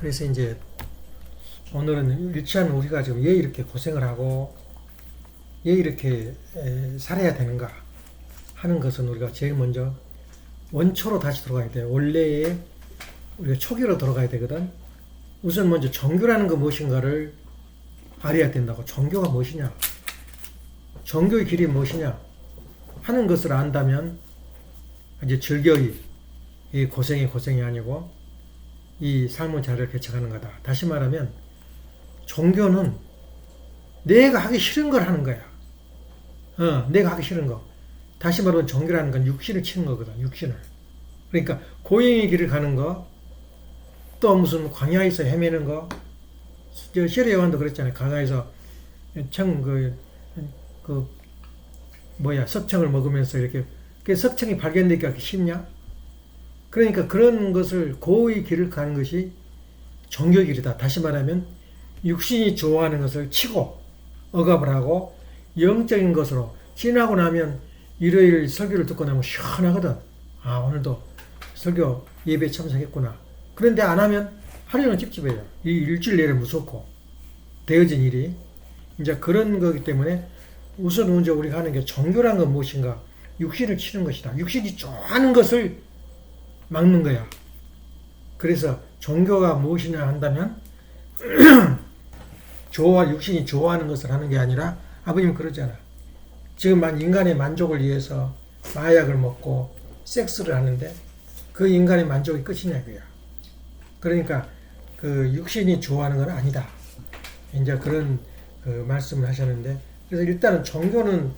그래서 이제 오늘은 유치한 우리가 지금 왜 이렇게 고생을 하고 왜 이렇게 살아야 되는가 하는 것은 우리가 제일 먼저 원초로 다시 돌아가야 돼요. 원래의 우리가 초기로 돌아가야 되거든. 우선 먼저 종교라는 거 무엇인가를 알아야 된다고. 종교가 무엇이냐, 종교의 길이 무엇이냐 하는 것을 안다면 이제 즐겨이 이 고생이 아니고 이 삶의 자리를 개척하는 거다. 다시 말하면 종교는 내가 하기 싫은 걸 하는 거야. 내가 하기 싫은 거. 다시 말하면 종교라는 건 육신을 치는 거거든. 육신을. 그러니까 고행의 길을 가는 거, 또 무슨 광야에서 헤매는 거. 저 시리 요한도 그랬잖아요. 광야에서 석청을 먹으면서 이렇게 석청이 발견되기가 그렇게 쉽냐? 그러니까 그런 것을 고의 길을 가는 것이 종교의 길이다. 다시 말하면 육신이 좋아하는 것을 치고 억압을 하고 영적인 것으로 지나고 나면 일요일 설교를 듣고 나면 시원하거든. 아, 오늘도 설교 예배 참석했구나. 그런데 안 하면 하루는 찝찝해요. 이 일주일 내내 무섭고 되어진 일이 이제 그런 거기 때문에 우선 먼저 우리가 하는 게 종교란 건 무엇인가? 육신을 치는 것이다. 육신이 좋아하는 것을 막는 거야. 그래서 종교가 무엇이냐 한다면 육신이 좋아하는 것을 하는 게 아니라 아버님 그러잖아. 지금 인간의 만족을 위해서 마약을 먹고 섹스를 하는데 그 인간의 만족이 끝이냐고요. 그러니까 그 육신이 좋아하는 건 아니다. 이제 그런 그 말씀을 하셨는데, 그래서 일단은 종교는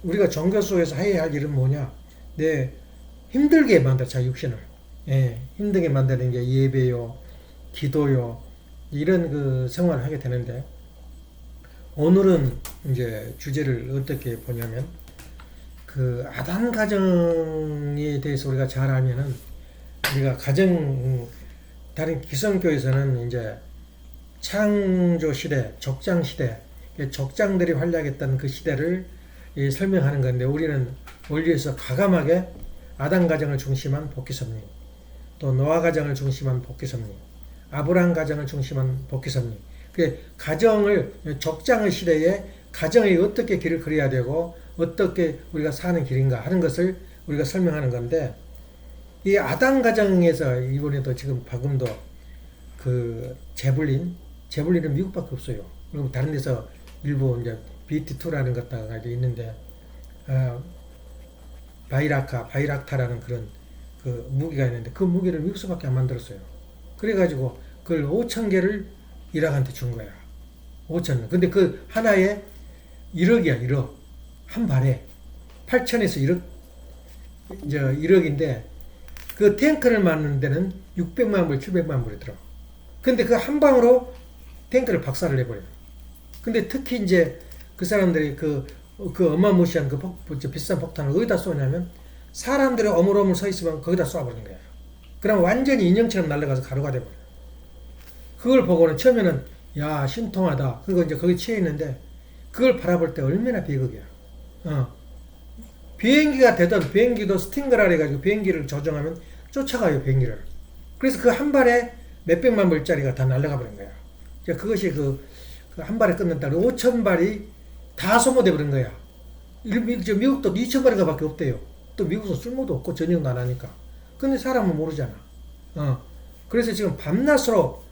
우리가 종교 속에서 해야 할 일은 뭐냐? 힘들게 만들어, 자 육신을. 힘들게 만드는 게 예배요, 기도요, 이런 그 생활을 하게 되는데, 오늘은 이제 주제를 어떻게 보냐면, 그 아담 가정에 대해서 우리가 잘 알면은, 우리가 다른 기성교에서는 이제 창조 시대, 족장 시대, 족장들이 활약했던 그 시대를 설명하는 건데, 우리는 원리에서 과감하게 아담 가정을 중심한 복귀섭리, 또 노아 가정을 중심한 복귀섭리, 아브라함 가정을 중심한 복귀섭리, 그 가정을, 족장의 시대에 가정이 어떻게 길을 그려야 되고 어떻게 우리가 사는 길인가 하는 것을 우리가 설명하는 건데, 이 아담 가정에서 이번에도 지금 방금도 그 제블린은 미국밖에 없어요. 그리고 다른 데서 일부 이제 BT2라는 것가 있는데, 바이락타라는 그런 그 무기가 있는데 그 무기를 미국서밖에 안 만들었어요. 그래가지고 그걸 5,000개를 이락한테 준 거야. 5,000. 근데 그 하나에 1억이야, 1억. 한 발에 8,000에서 1억, 이제 1억인데 그 탱크를 만드는 데는 600만 불, 700만 불이 들어. 근데 그 한 방으로 탱크를 박살을 내버려요. 근데 특히 이제 그 사람들이 그 어마무시한 비싼 폭탄을 어디다 쏘냐면 사람들이 어물어물 서 있으면 거기다 쏴버리는 거예요. 그러면 완전히 인형처럼 날아가서 가루가 돼버려요. 그걸 보고는 처음에는 야, 신통하다. 그리고 이제 거기 취해 있는데 그걸 바라볼 때 얼마나 비극이야. 비행기가 되던 비행기도 스팅거라 해가지고 비행기를 조정하면 쫓아가요, 비행기를. 그래서 그 한 발에 몇백만 불짜리가 다 날아가 버린 거야. 그것이 그 한 발에 끊는다. 5,000발이 다 소모돼 버린 거야. 미국도 2,000발인가 밖에 없대요. 또 미국은 쓸모도 없고 전용도 안 하니까. 근데 사람은 모르잖아. 그래서 지금 밤낮으로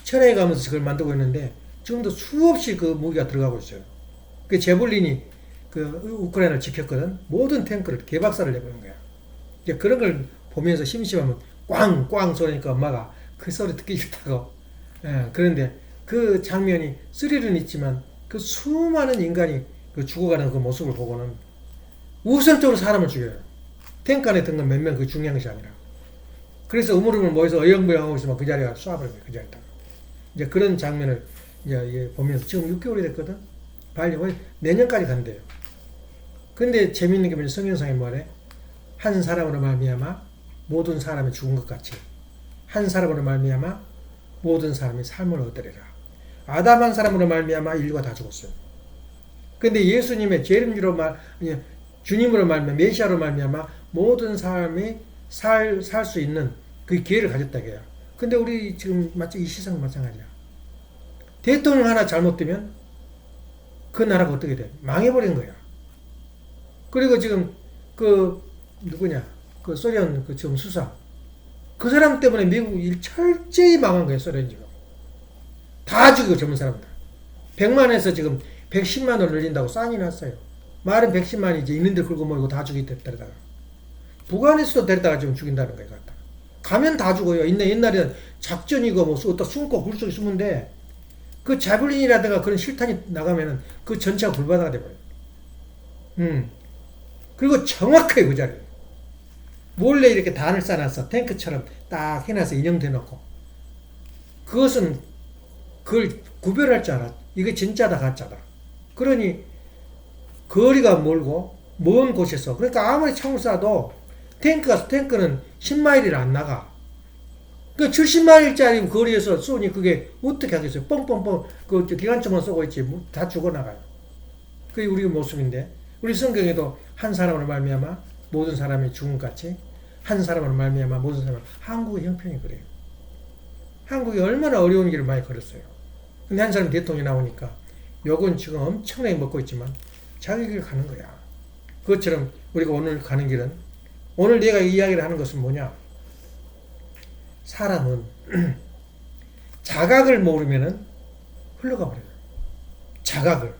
철회해 가면서 그걸 만들고 있는데 지금도 수없이 그 무기가 들어가고 있어요. 그 제블린이 그 우크라이나를 지켰거든. 모든 탱크를 개박살을 내버린 거야. 이제 그런 걸 보면서 심심하면 꽝꽝 소리니까 엄마가 그 소리 듣기 싫다고. 그런데 그 장면이 스릴은 있지만 그 수많은 인간이 그 죽어가는 그 모습을 보고는 우선적으로 사람을 죽여요. 탱크 안에 든 건 몇 명 그 중요한 것이 아니라. 그래서 우물우물 모여서 어영부영하고 있으면 그 자리가 쏴버린 거예요. 그 자리에다가. 이제 그런 장면을 이제 보면서 지금 6개월이 됐거든. 내년까지 간대요. 근데 재밌는 게 뭐냐, 성경상에 뭐래? 한 사람으로 말미암아 모든 사람이 죽은 것 같이 한 사람으로 말미암아 모든 사람이 삶을 얻으리라. 아담 한 사람으로 말미암아 인류가 다 죽었어요. 근데 예수님의 주님으로 말미암아 메시아로 말미암아 모든 사람이 살 수 있는 그 기회를 가졌다. 근데 우리 지금 마치 이 세상 마찬가지야. 대통령 하나 잘못되면 그 나라가 어떻게 돼? 망해버린 거야. 그리고 지금 그 누구냐? 그 소련 그 지금 수사 그 사람 때문에 미국 일 철저히 망한 거예요. 소련 지금 다 죽이고 젊은 사람들 100만에서 지금 110만으로 늘린다고 싸니 났어요. 말은 110만이지 있는데 긁고 모이고 다 죽이겠다다가 북한에서도 데려다가 지금 죽인다는 거예요. 갖다 가면 다 죽어요. 옛날에는 작전이고 뭐 어디다 숨고 굴속에 숨은데 그 자블린이라든가 그런 실탄이 나가면은 그 전체가 불바다가 돼버려요. 그리고 정확하게 그 자리에 몰래 이렇게 단을 쌓아놨어. 탱크처럼 딱 해놔서 인형대 놓고. 그것은 그걸 구별할 줄 알아. 이게 진짜다 가짜다. 그러니 거리가 멀고 먼 곳에서 그러니까 아무리 창을 쏴도 탱크는 10마일이 안 나가. 그 70마일짜리 거리에서 쏘니 그게 어떻게 하겠어요? 뻥뻥뻥 그 기관총만 쏘고 있지 다 죽어나가요. 그게 우리 모습인데 우리 성경에도 한 사람으로 말미암아 모든 사람이 죽음같이 한 사람으로 말미암아 모든 사람 한국의 형편이 그래요. 한국이 얼마나 어려운 길을 많이 걸었어요. 근데 한 사람 대통령이 나오니까 욕은 지금 엄청나게 먹고 있지만 자기 길 가는 거야. 그것처럼 우리가 오늘 가는 길은 오늘 내가 이야기를 하는 것은 뭐냐? 사람은 자각을 모르면은 흘러가 버려요. 자각을.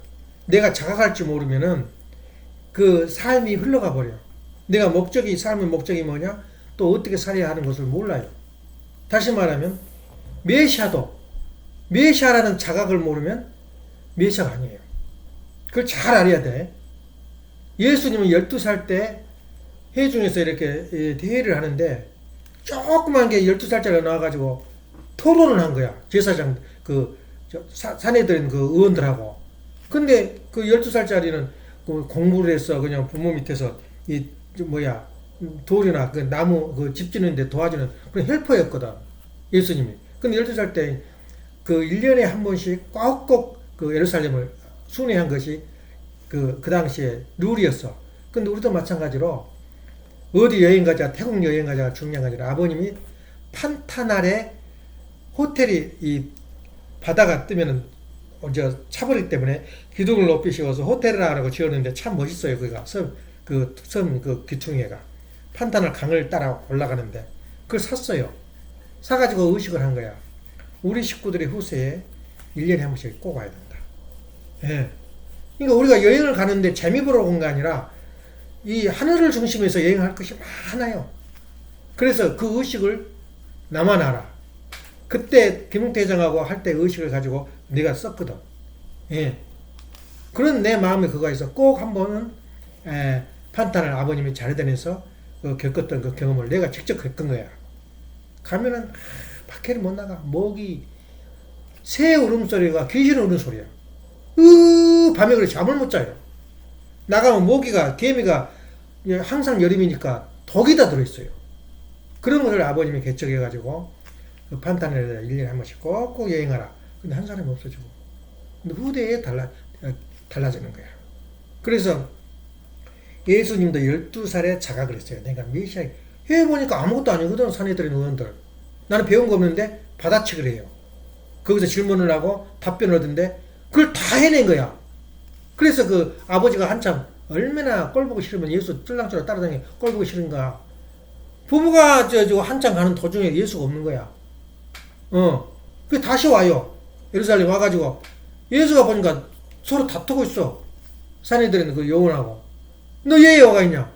내가 자각할 줄 모르면은 그 삶이 흘러가 버려요. 내가 삶의 목적이 뭐냐? 또 어떻게 살아야 하는 것을 몰라요. 다시 말하면 메시아라는 자각을 모르면 메시아가 아니에요. 그걸 잘 알아야 돼. 예수님은 12살 때 회중에서 이렇게 대회를 하는데 조그만 게 12살짜리가 나와가지고 토론을 한 거야. 제사장, 산에 들은 그 의원들하고. 근데 그 12살짜리는 그 공부를 해서 그냥 부모 밑에서 돌이나 그 나무 그 집 짓는데 도와주는 그런 헬퍼였거든. 예수님이. 근데 12살 때 그 1년에 한 번씩 꼭꼭 그 예루살렘을 순회한 것이 그 당시에 룰이었어. 근데 우리도 마찬가지로 어디 여행 가자, 태국 여행 가자 중요한 게 아니라 아버님이 판타날에 호텔이 이 바다가 뜨면은 차버리기 때문에 기둥을 높이 씌워서 호텔이라고 지었는데 참 멋있어요. 그가 섬 기퉁이가 판타날 강을 따라 올라가는데 그걸 샀어요. 사가지고 의식을 한 거야. 우리 식구들의 후세에 1년에 한 번씩 꼭 와야 된다. 예. 그러니까 우리가 여행을 가는데 재미 보러 온 게 아니라 이 하늘을 중심에서 여행할 것이 많아요. 그래서 그 의식을 나만 알아. 그때 김웅태장하고 할 때 의식을 가지고 내가 썼거든. 예. 그런 내 마음에 그거 있어. 꼭 한 번은 판타날 아버님이 자르단에서 겪었던 그 경험을 내가 직접 겪은 거야. 가면은 밖에를 못 나가. 모기 새 울음소리가 귀신 울음소리야. 밤에 그래 잠을 못 자요. 나가면 개미가 항상 여름이니까 독이 다 들어있어요. 그런 것을 아버님이 개척해가지고 그 판타넬에 1년에 한 번씩 꼭꼭 여행하라. 근데 한 사람이 없어지고. 근데 후대에 달라지는 거야. 그래서 예수님도 12살에 자각을 했어요. 내가 메시아. 해보니까 아무것도 아니거든. 산에 들은 의원들. 나는 배운 거 없는데 받아치기를 해요. 거기서 질문을 하고 답변을 얻는데 그걸 다 해낸 거야. 그래서 그 아버지가 한참 얼마나 꼴 보기 싫으면 예수 뜰랑줄랑 따라다니고 꼴 보기 싫은가. 부부가 한참 가는 도중에 예수가 없는 거야. 그 다시 와요. 예루살렘 와가지고 예수가 보니까 서로 다투고 있어. 사내들은 그 요원하고. 너 얘 여가 있냐?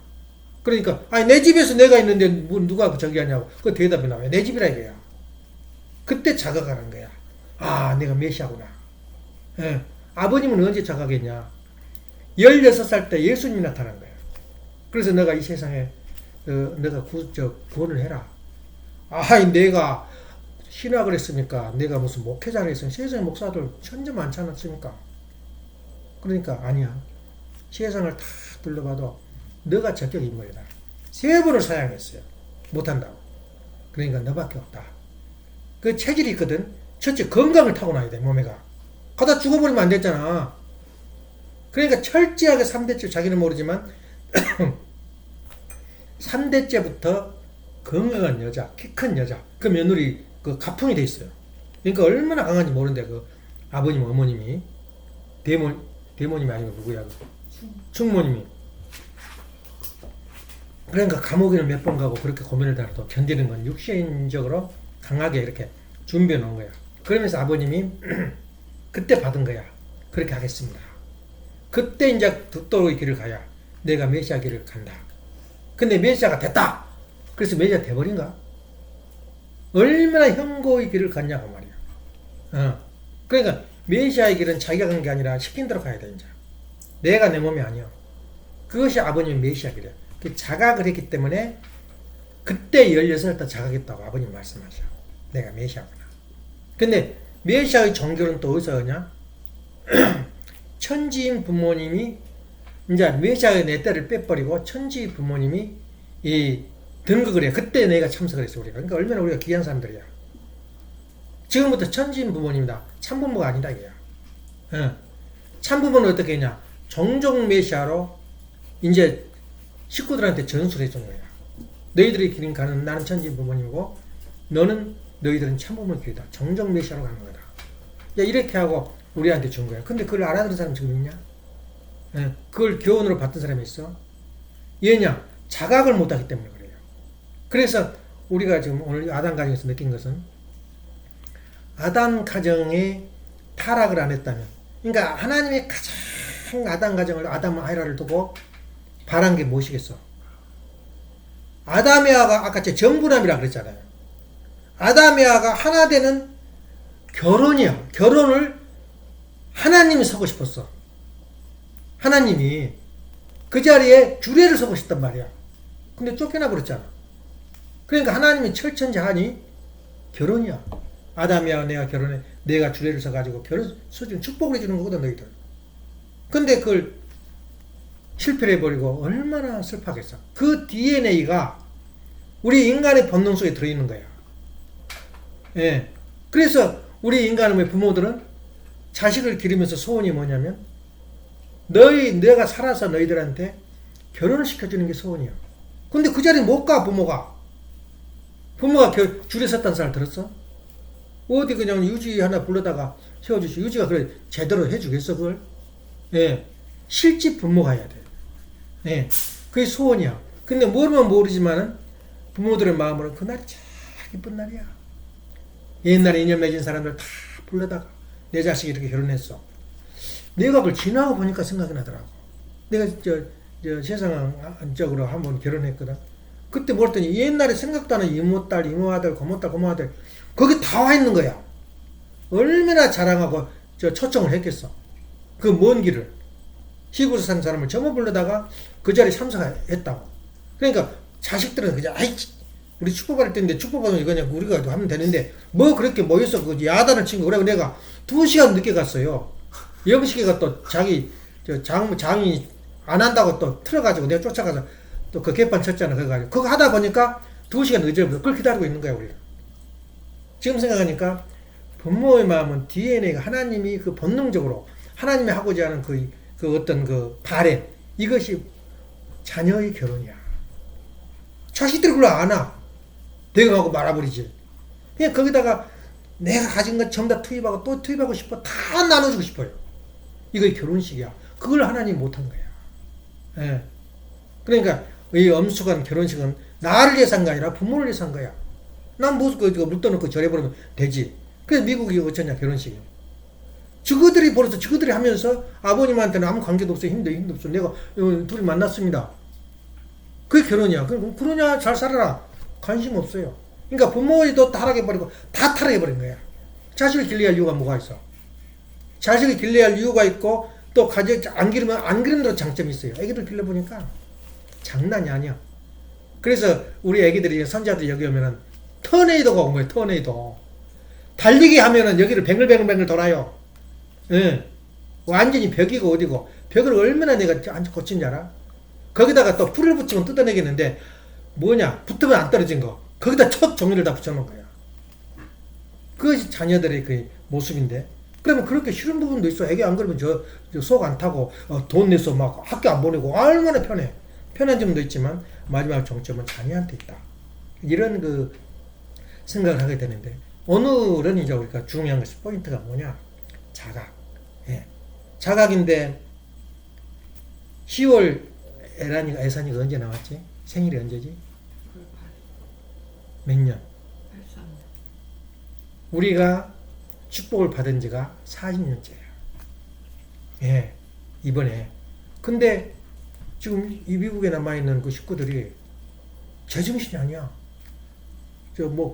그러니까 아니 내 집에서 내가 있는데 누가 저기 하냐고. 그 대답이 나와요. 내 집이라 이거야. 그때 자각하는 거야. 아 내가 메시아구나. 예. 아버님은 언제 자각했냐? 16살 때 예수님이 나타난 거야. 그래서 너가 이 세상에 너가 구원을 해라. 내가 신학을 했습니까? 내가 무슨 목회자를 했으면 세상에 목사들 천재 많지 않았습니까? 그러니까 아니야. 세상을 다 둘러봐도 너가 적격 인물이다. 3번을 사양했어요. 못한다고. 그러니까 너밖에 없다. 그 체질이 있거든. 첫째 건강을 타고나야 돼. 몸에가. 가다 죽어버리면 안 됐잖아. 그러니까 철저하게 3대째 자기는 모르지만 3대째부터 건강한 여자, 키 큰 여자, 그 며느리 그 가풍이 돼 있어요. 그러니까 얼마나 강한지 모르는데 그 아버님 어머님이 대모님이 아니고 누구야? 충모님이. 그러니까 감옥에는 몇 번 가고 그렇게 고민을 달아도 견디는 건 육신적으로 강하게 이렇게 준비해 놓은 거야. 그러면서 아버님이 그때 받은 거야. 그렇게 하겠습니다. 그때 이제 듣도록의 길을 가야 내가 메시아 길을 간다. 근데 메시아가 됐다. 그래서 메시아 돼버린가? 얼마나 형고의 길을 갔냐고 말이야. 그러니까 메시아의 길은 자기가 간 게 아니라 시킨 대로 가야 돼 이제. 내가 내 몸이 아니야. 그것이 아버님의 메시아 길이야. 자각을 했기 때문에 그때 16살 때 자각했다고 아버님 말씀하셔. 내가 메시아구나. 근데 메시아의 종교는 또 어디서 오냐? 천지인 부모님이 이제 메시아의 내 딸을 빼버리고 천지 부모님이 이 등극을 해. 그때 내가 참석을 했어 우리가. 그러니까 얼마나 우리가 귀한 사람들이야. 지금부터 천지인 부모님이다. 참부모가 아니다 이거야. 참부모는 어떻게 했냐? 종종 메시아로 이제 식구들한테 전수를 해준 거야. 너희들의 길은 가는 나는 천지인 부모님이고 너는 너희들은 참부모의 길이다. 종종 메시아로 가는 거다. 야, 이렇게 하고 우리한테 준 거야. 근데 그걸 알아들은 사람 지금 있냐? 그걸 교훈으로 받던 사람이 있어? 왜냐? 자각을 못하기 때문에 그래요. 그래서 우리가 지금 오늘 아담 가정에서 느낀 것은 아담 가정에 타락을 안 했다면, 그러니까 하나님의 가장 아담 가정을 아담과 하와를 두고 바란 게 무엇이겠어? 아담의 아가 아까 제 정부남이라 그랬잖아요. 아담의 아가 하나 되는 결혼이야. 결혼을 하나님이 서고 싶었어. 하나님이 그 자리에 주례를 서고 싶단 말이야. 근데 쫓겨나 버렸잖아. 그러니까 하나님이 철천지하니 결혼이야. 아담이야 내가 결혼해. 내가 주례를 서가지고 결혼 수준 축복을 해주는 거거든 너희들. 근데 그걸 실패를 해버리고 얼마나 슬퍼하겠어. 그 DNA가 우리 인간의 본능 속에 들어있는 거야. 예. 그래서 우리 인간의 부모들은 자식을 기르면서 소원이 뭐냐면 내가 살아서 너희들한테 결혼을 시켜주는 게 소원이야. 근데 그 자리에 못 가 부모가 줄에 섰다는 사람 들었어? 어디 그냥 유지 하나 불러다가 세워주시 유지가 그래 제대로 해주겠어 그걸? 예. 실집 부모가 해야 돼. 예. 그게 소원이야. 근데 모르면 모르지만은 부모들의 마음으로는 그날이 참 이쁜 날이야. 옛날에 인연 맺은 사람들 다 불러다가 내 자식이 이렇게 결혼했어. 내가 그걸 지나고 보니까 생각이 나더라고. 내가 세상적으로 한번 결혼했거든. 그때 뭐랬더니 옛날에 생각도 안 하는 이모딸, 이모아들, 고모딸, 고모아들 거기 다 와 있는 거야. 얼마나 자랑하고 초청을 했겠어. 그 먼 길을. 시골에서 사는 사람을 전부 불러다가 그 자리에 참석했다고. 그러니까 자식들은 그냥 우리 축복받을 때인데 축복받으면 그냥 우리가 하면 되는데 뭐 그렇게 모여서 그 야단을 친 거. 그래 내가 2시간 늦게 갔어요. 영식이가 또 자기 장이 안 한다고 또 틀어가지고 내가 쫓아가서 또 그 개판 쳤잖아. 그래가지고 그거 하다 보니까 2시간 늦어서 그걸 기다리고 있는 거야 우리가. 지금 생각하니까 부모의 마음은 DNA가 하나님이 그 본능적으로 하나님이 하고자 하는 그 어떤 그 바램 이것이 자녀의 결혼이야. 자식들이 그걸 아나. 대응하고 말아버리지. 그냥 거기다가 내가 가진 것 전부 다 투입하고 또 투입하고 싶어. 다 나눠주고 싶어요. 이거 결혼식이야. 그걸 하나님 못한 거야. 예. 그러니까 이 엄숙한 결혼식은 나를 위해서 가 아니라 부모를 위해서 한 거야. 난 뭐 물 떠놓고 절해버리면 되지. 그래서 미국이 어쩌냐 결혼식이. 저거들이 벌어서 저거들이 하면서 아버님한테는 아무 관계도 없어. 힘도 없어. 내가 둘이 만났습니다. 그게 결혼이야. 그러냐 잘 살아라. 관심 없어요. 그러니까 부모도 타락해버리고 다 타락해버린 거야. 자식을 길러야 할 이유가 뭐가 있어? 자식을 길러야 할 이유가 있고 또 안 기르면 안 기르는 대로 장점이 있어요. 애기들 길러보니까 장난이 아니야. 그래서 우리 애기들이 선자들 여기 오면은 터네이도가 온 거예요. 터네이도. 달리기 하면은 여기를 뱅글뱅글 돌아요. 예. 완전히 벽이고 어디고 벽을 얼마나 내가 고친지 알아? 거기다가 또 풀을 붙이면 뜯어내겠는데 뭐냐? 붙으면 안 떨어진 거. 거기다 첫 종이를 다 붙여놓은 거야. 그것이 자녀들의 그 모습인데. 그러면 그렇게 싫은 부분도 있어. 애기 안 그러면 속 안 타고 돈 내서 막 학교 안 보내고 얼마나 편해. 편한 점도 있지만 마지막 정점은 자녀한테 있다. 이런 그 생각을 하게 되는데 오늘은 이제 우리가 중요한 것이 포인트가 뭐냐? 자각. 예. 자각인데 10월 애산이가 언제 나왔지? 생일이 언제지? 몇 년? 우리가 축복을 받은 지가 40년째야. 예, 이번에. 근데 지금 이 미국에 남아있는 그 식구들이 제정신이 아니야.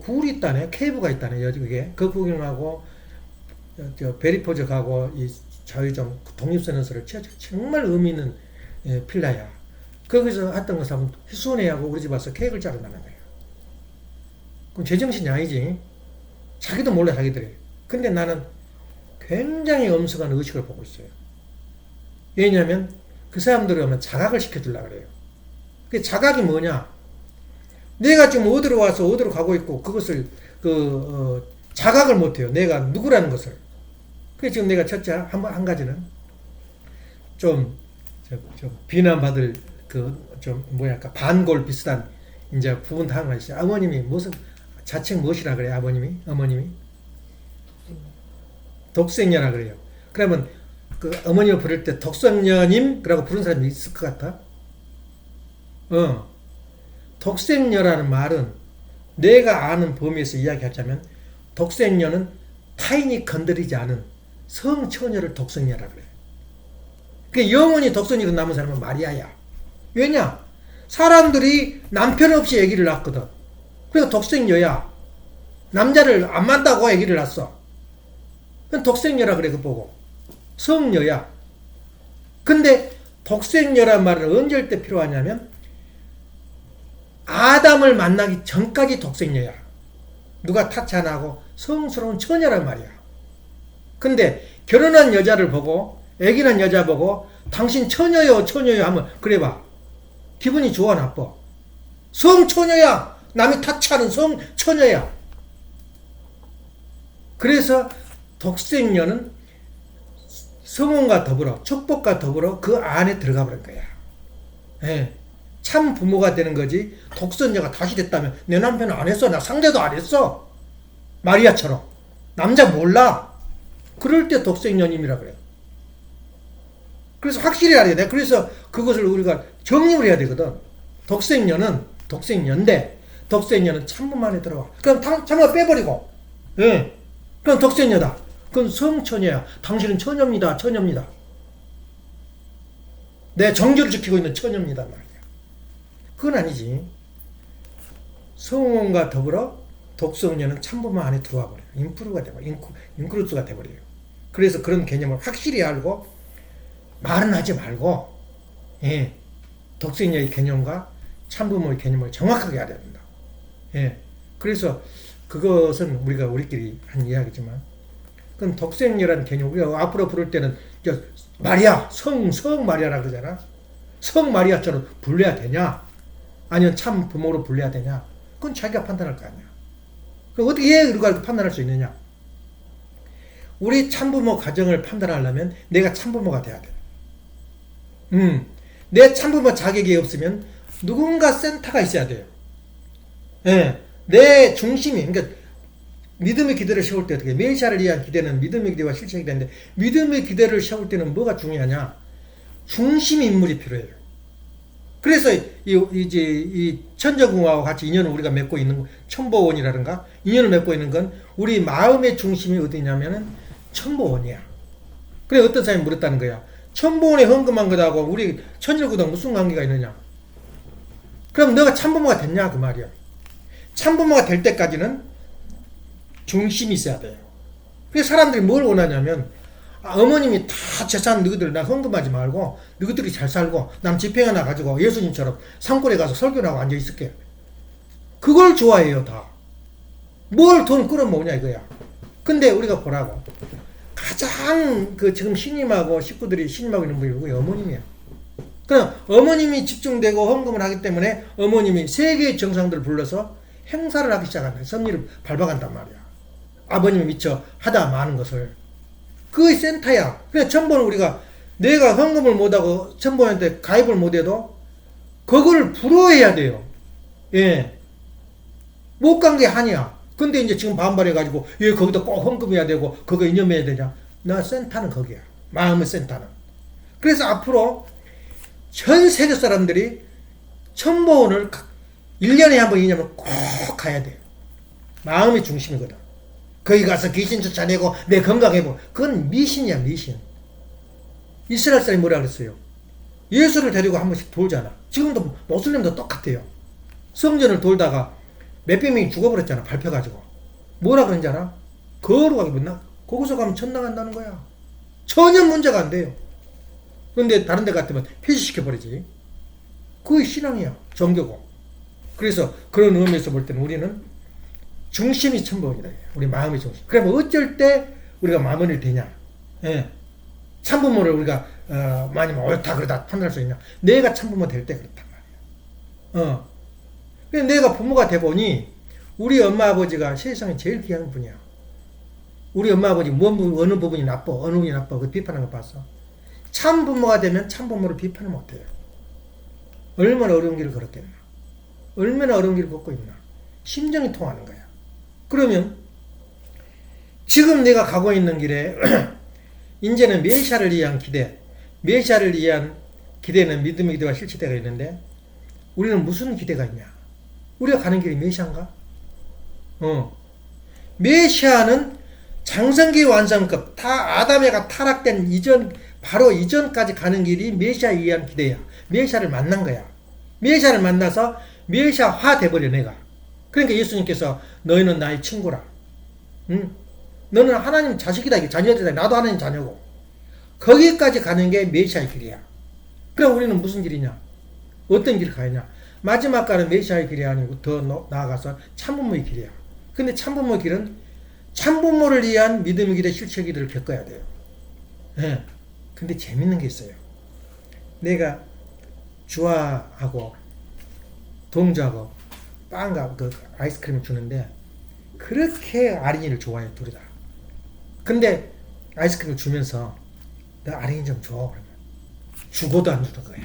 굴이 있다네, 케이브가 있다네, 여기에. 그 구경하고, 베리포즈 가고, 이 자유정 독립선언서를 정말 의미 있는 필라야. 거기서 했던 것을 한번 희수원회하고 우리 집 와서 케이크를 자른다는 거예요. 그럼 제정신이 아니지. 자기도 몰라, 자기들이. 근데 나는 굉장히 엄숙한 의식을 보고 있어요. 왜냐하면 그 사람들이 오면 자각을 시켜주려고 그래요. 그 자각이 뭐냐? 내가 지금 어디로 와서 어디로 가고 있고 그것을 자각을 못해요. 내가 누구라는 것을. 그래서 지금 내가 첫째 한 가지는 좀 비난받을 반골 비슷한 이제 부분 하나 있어요. 아버님이 무슨 자칭 무엇이라 그래요? 어머님이 독생녀라 그래요. 그러면 그 어머님을 부를 때 독생녀님 그라고 부르는 사람이 있을 것 같아? 독생녀라는 말은 내가 아는 범위에서 이야기하자면 독생녀는 타인이 건드리지 않은 성처녀를 독생녀라 그래. 그 영원히 독생녀로 남은 사람은 마리아야. 왜냐? 사람들이 남편 없이 아기를 낳거든. 그래서 독생녀야. 남자를 안 만나고 아기를 낳았어. 그건 독생녀라 그래, 그 보고. 성녀야. 근데 독생녀란 말은 언제 할 때 필요하냐면 아담을 만나기 전까지 독생녀야. 누가 타치 안 하고 성스러운 처녀란 말이야. 근데 결혼한 여자를 보고 아기 난 여자 보고 당신 처녀요 하면 그래봐. 기분이 좋아 나빠? 성처녀야. 남이 타치하는 성처녀야. 그래서 독생녀는 성혼과 더불어 축복과 더불어 그 안에 들어가 버린 거야. 예. 참 부모가 되는 거지. 독생녀가 다시 됐다면 내 남편은 안 했어. 나 상대도 안 했어. 마리아처럼. 남자 몰라. 그럴 때 독생녀님이라 그래요. 그래서 확실히 알아야 돼. 그래서 그것을 우리가 정립을 해야 되거든. 독생녀는 독생녀인데 독생녀는 참부 안에 들어와. 그럼 참부 빼버리고. 예. 그럼 독생녀다. 그건 성처녀야. 당신은 처녀입니다. 내 정규를 지키고 있는 처녀입니다. 말이야. 그건 아니지. 성혼과 더불어 독성녀는 참부만 안에 들어와 버려요. 인프루가 돼버려요. 인크루스가 돼버려요. 그래서 그런 개념을 확실히 알고 말은 하지 말고 예, 독생녀의 개념과 참부모의 개념을 정확하게 알아야 된다. 예, 그래서 그것은 우리끼리 한 이야기지만 그건 독생녀라는 개념 우리가 앞으로 부를 때는 마리아, 성 마리아라 그러잖아. 성 마리아처럼 불러야 되냐? 아니면 참 부모로 불러야 되냐? 그건 자기가 판단할 거 아니야. 그럼 어떻게 우리가 판단할 수 있느냐? 우리 참부모 가정을 판단하려면 내가 참부모가 돼야 돼. 내 참부모 자격이 없으면 누군가 센터가 있어야 돼요. 예, 내 중심이, 그러니까 믿음의 기대를 세울 때 어떻게 메시아를 위한 기대는 믿음의 기대와 실체가 되는데 믿음의 기대를 세울 때는 뭐가 중요하냐? 중심 인물이 필요해요. 그래서 이 천정궁하고 같이 인연을 우리가 맺고 있는 천보원이라든가 인연을 맺고 있는 건 우리 마음의 중심이 어디냐면은 천보원이야. 그래 어떤 사람이 물었다는 거야. 천보원에 헌금한 것하고 우리 천일구당 무슨 관계가 있느냐? 그럼 너가 참부모가 됐냐 그 말이야. 참부모가 될 때까지는 중심이 있어야 돼요. 그래서 사람들이 뭘 원하냐면 어머님이 다 재산 너희들 나 헌금하지 말고 너희들이 잘 살고 난 집회 하나 가지고 예수님처럼 산골에 가서 설교를 하고 앉아있을게. 그걸 좋아해요 다. 뭘 돈 끌어모으냐 이거야. 근데 우리가 보라고 가장 지금 신임하고 식구들이 신임하고 있는 분이 누구예요? 어머님이야. 그럼 어머님이 집중되고 헌금을 하기 때문에 어머님이 세계의 정상들을 불러서 행사를 하기 시작한다. 섭리를 밟아간단 말이야. 아버님이 미처 하다 마는 것을. 그게 센터야. 그래, 천보는 우리가 내가 헌금을 못하고 천보한테 가입을 못해도 그걸 부러워해야 돼요. 예. 못 간 게 한이야. 근데 이제 지금 반발해가지고 왜 거기다 꼭 헌금해야 되고 그거 이념해야 되냐? 나 센터는 거기야. 마음의 센터는. 그래서 앞으로 전 세계 사람들이 천보원을 1년에 한 번 이념을 꼭 가야 돼요. 마음의 중심이거든. 거기 가서 귀신 쫓아내고 내 건강해보. 그건 미신이야, 미신. 이스라엘 사람이 뭐라 그랬어요? 예수를 데리고 한 번씩 돌잖아. 지금도 모슬림도 똑같아요. 성전을 돌다가 몇백 명이 죽어버렸잖아. 밟혀가지고. 뭐라 그런지 알아? 거룩하게 못나. 거기서 가면 천 나간다는 거야. 전혀 문제가 안 돼요. 근데 다른 데 같으면 폐지시켜버리지. 그게 신앙이야. 종교고. 그래서 그런 의미에서 볼 때는 우리는 중심이 천부원이다. 우리 마음의 중심. 그러면 어쩔 때 우리가 마무리를 되냐? 예. 참부모를 우리가 많이 옳다 그러다 판단할 수 있냐? 내가 참부모 될 때 그렇단 말이야. 그래서 내가 부모가 돼 보니 우리 엄마 아버지가 세상에 제일 귀한 분이야. 우리 엄마 아버지 어느 부분이 나빠, 어느 부분이 나빠 그 비판하는 거 봤어. 참부모가 되면 참부모를 비판을 못해요. 얼마나 어려운 길을 걸었겠나. 얼마나 어려운 길을 걷고 있나. 심정이 통하는 거야. 그러면 지금 내가 가고 있는 길에 이제는 메시아를 위한 기대, 메시아를 위한 기대는 믿음의 기대와 실체대가 있는데 우리는 무슨 기대가 있냐? 우리가 가는 길이 메시아인가? 메시아는 장성기 완성급, 아담에가 타락된 이전, 바로 이전까지 가는 길이 메시아에 의한 기대야. 메시아를 만난 거야. 메시아를 만나서 메시아화 돼버려, 내가. 그러니까 예수님께서 너희는 나의 친구라. 너는 하나님 자식이다, 자녀들이다. 나도 하나님 자녀고. 거기까지 가는 게 메시아의 길이야. 그럼 우리는 무슨 길이냐? 어떤 길을 가느냐? 마지막 가는 메시아의 길이 아니고 더 나아가서 참부모의 길이야. 근데 참부모의 길은 참부모를 위한 믿음의 길의 실체 기도를 겪어야 돼요. 네. 근데 재밌는 게 있어요. 내가 주아하고 동주하고 빵과 그 아이스크림을 주는데 그렇게 아린이를 좋아해, 둘이 다. 근데 아이스크림을 주면서 너 아린이 좀 줘. 그러면 주고도 안 주는 거야.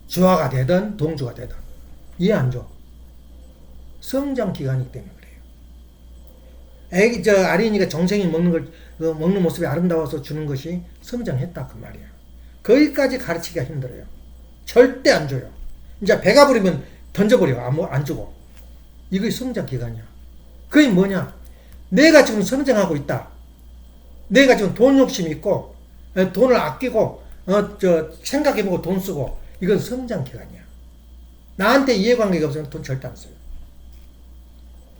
주아가 되든 동주가 되든 이해 안 줘. 성장 기간이기 때문에 그래요. 아린이가 정생이 먹는 모습이 아름다워서 주는 것이 성장했다 그 말이야. 거기까지 가르치기가 힘들어요. 절대 안 줘요. 이제 배가 부르면 던져버려. 안 주고. 이게 성장 기간이야. 그게 뭐냐? 내가 지금 성장하고 있다. 내가 지금 돈 욕심이 있고 돈을 아끼고 생각해보고 돈 쓰고 이건 성장 기간이야. 나한테 이해관계가 없으면 돈 절대 안 써요.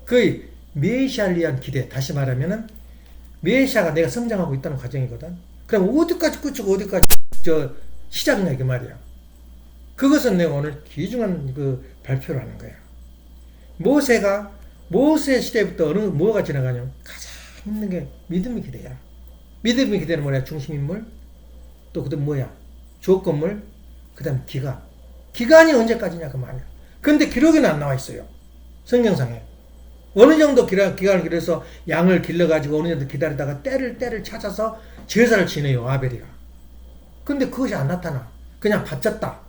그 메시아를 위한 기대, 다시 말하면은 메시아가 내가 성장하고 있다는 과정이거든. 그럼 어디까지 끝이고 어디까지 시작이냐 그 말이야. 그것은 내가 오늘 귀중한 그 발표를 하는 거야. 모세 시대부터 뭐가 지나가냐면 가장 힘든 게 믿음의 기대야. 믿음의 기대는 뭐냐? 중심인물, 또 그다음 뭐야? 조건물, 그다음 기간. 기간이 언제까지냐 그 말이야. 근데 기록에는 안 나와 있어요. 성경상에. 어느 정도 기간을 길어서 양을 길러가지고 어느 정도 기다리다가 때를 찾아서 제사를 지내요, 아벨이가. 근데 그것이 안 나타나. 그냥 바쳤다.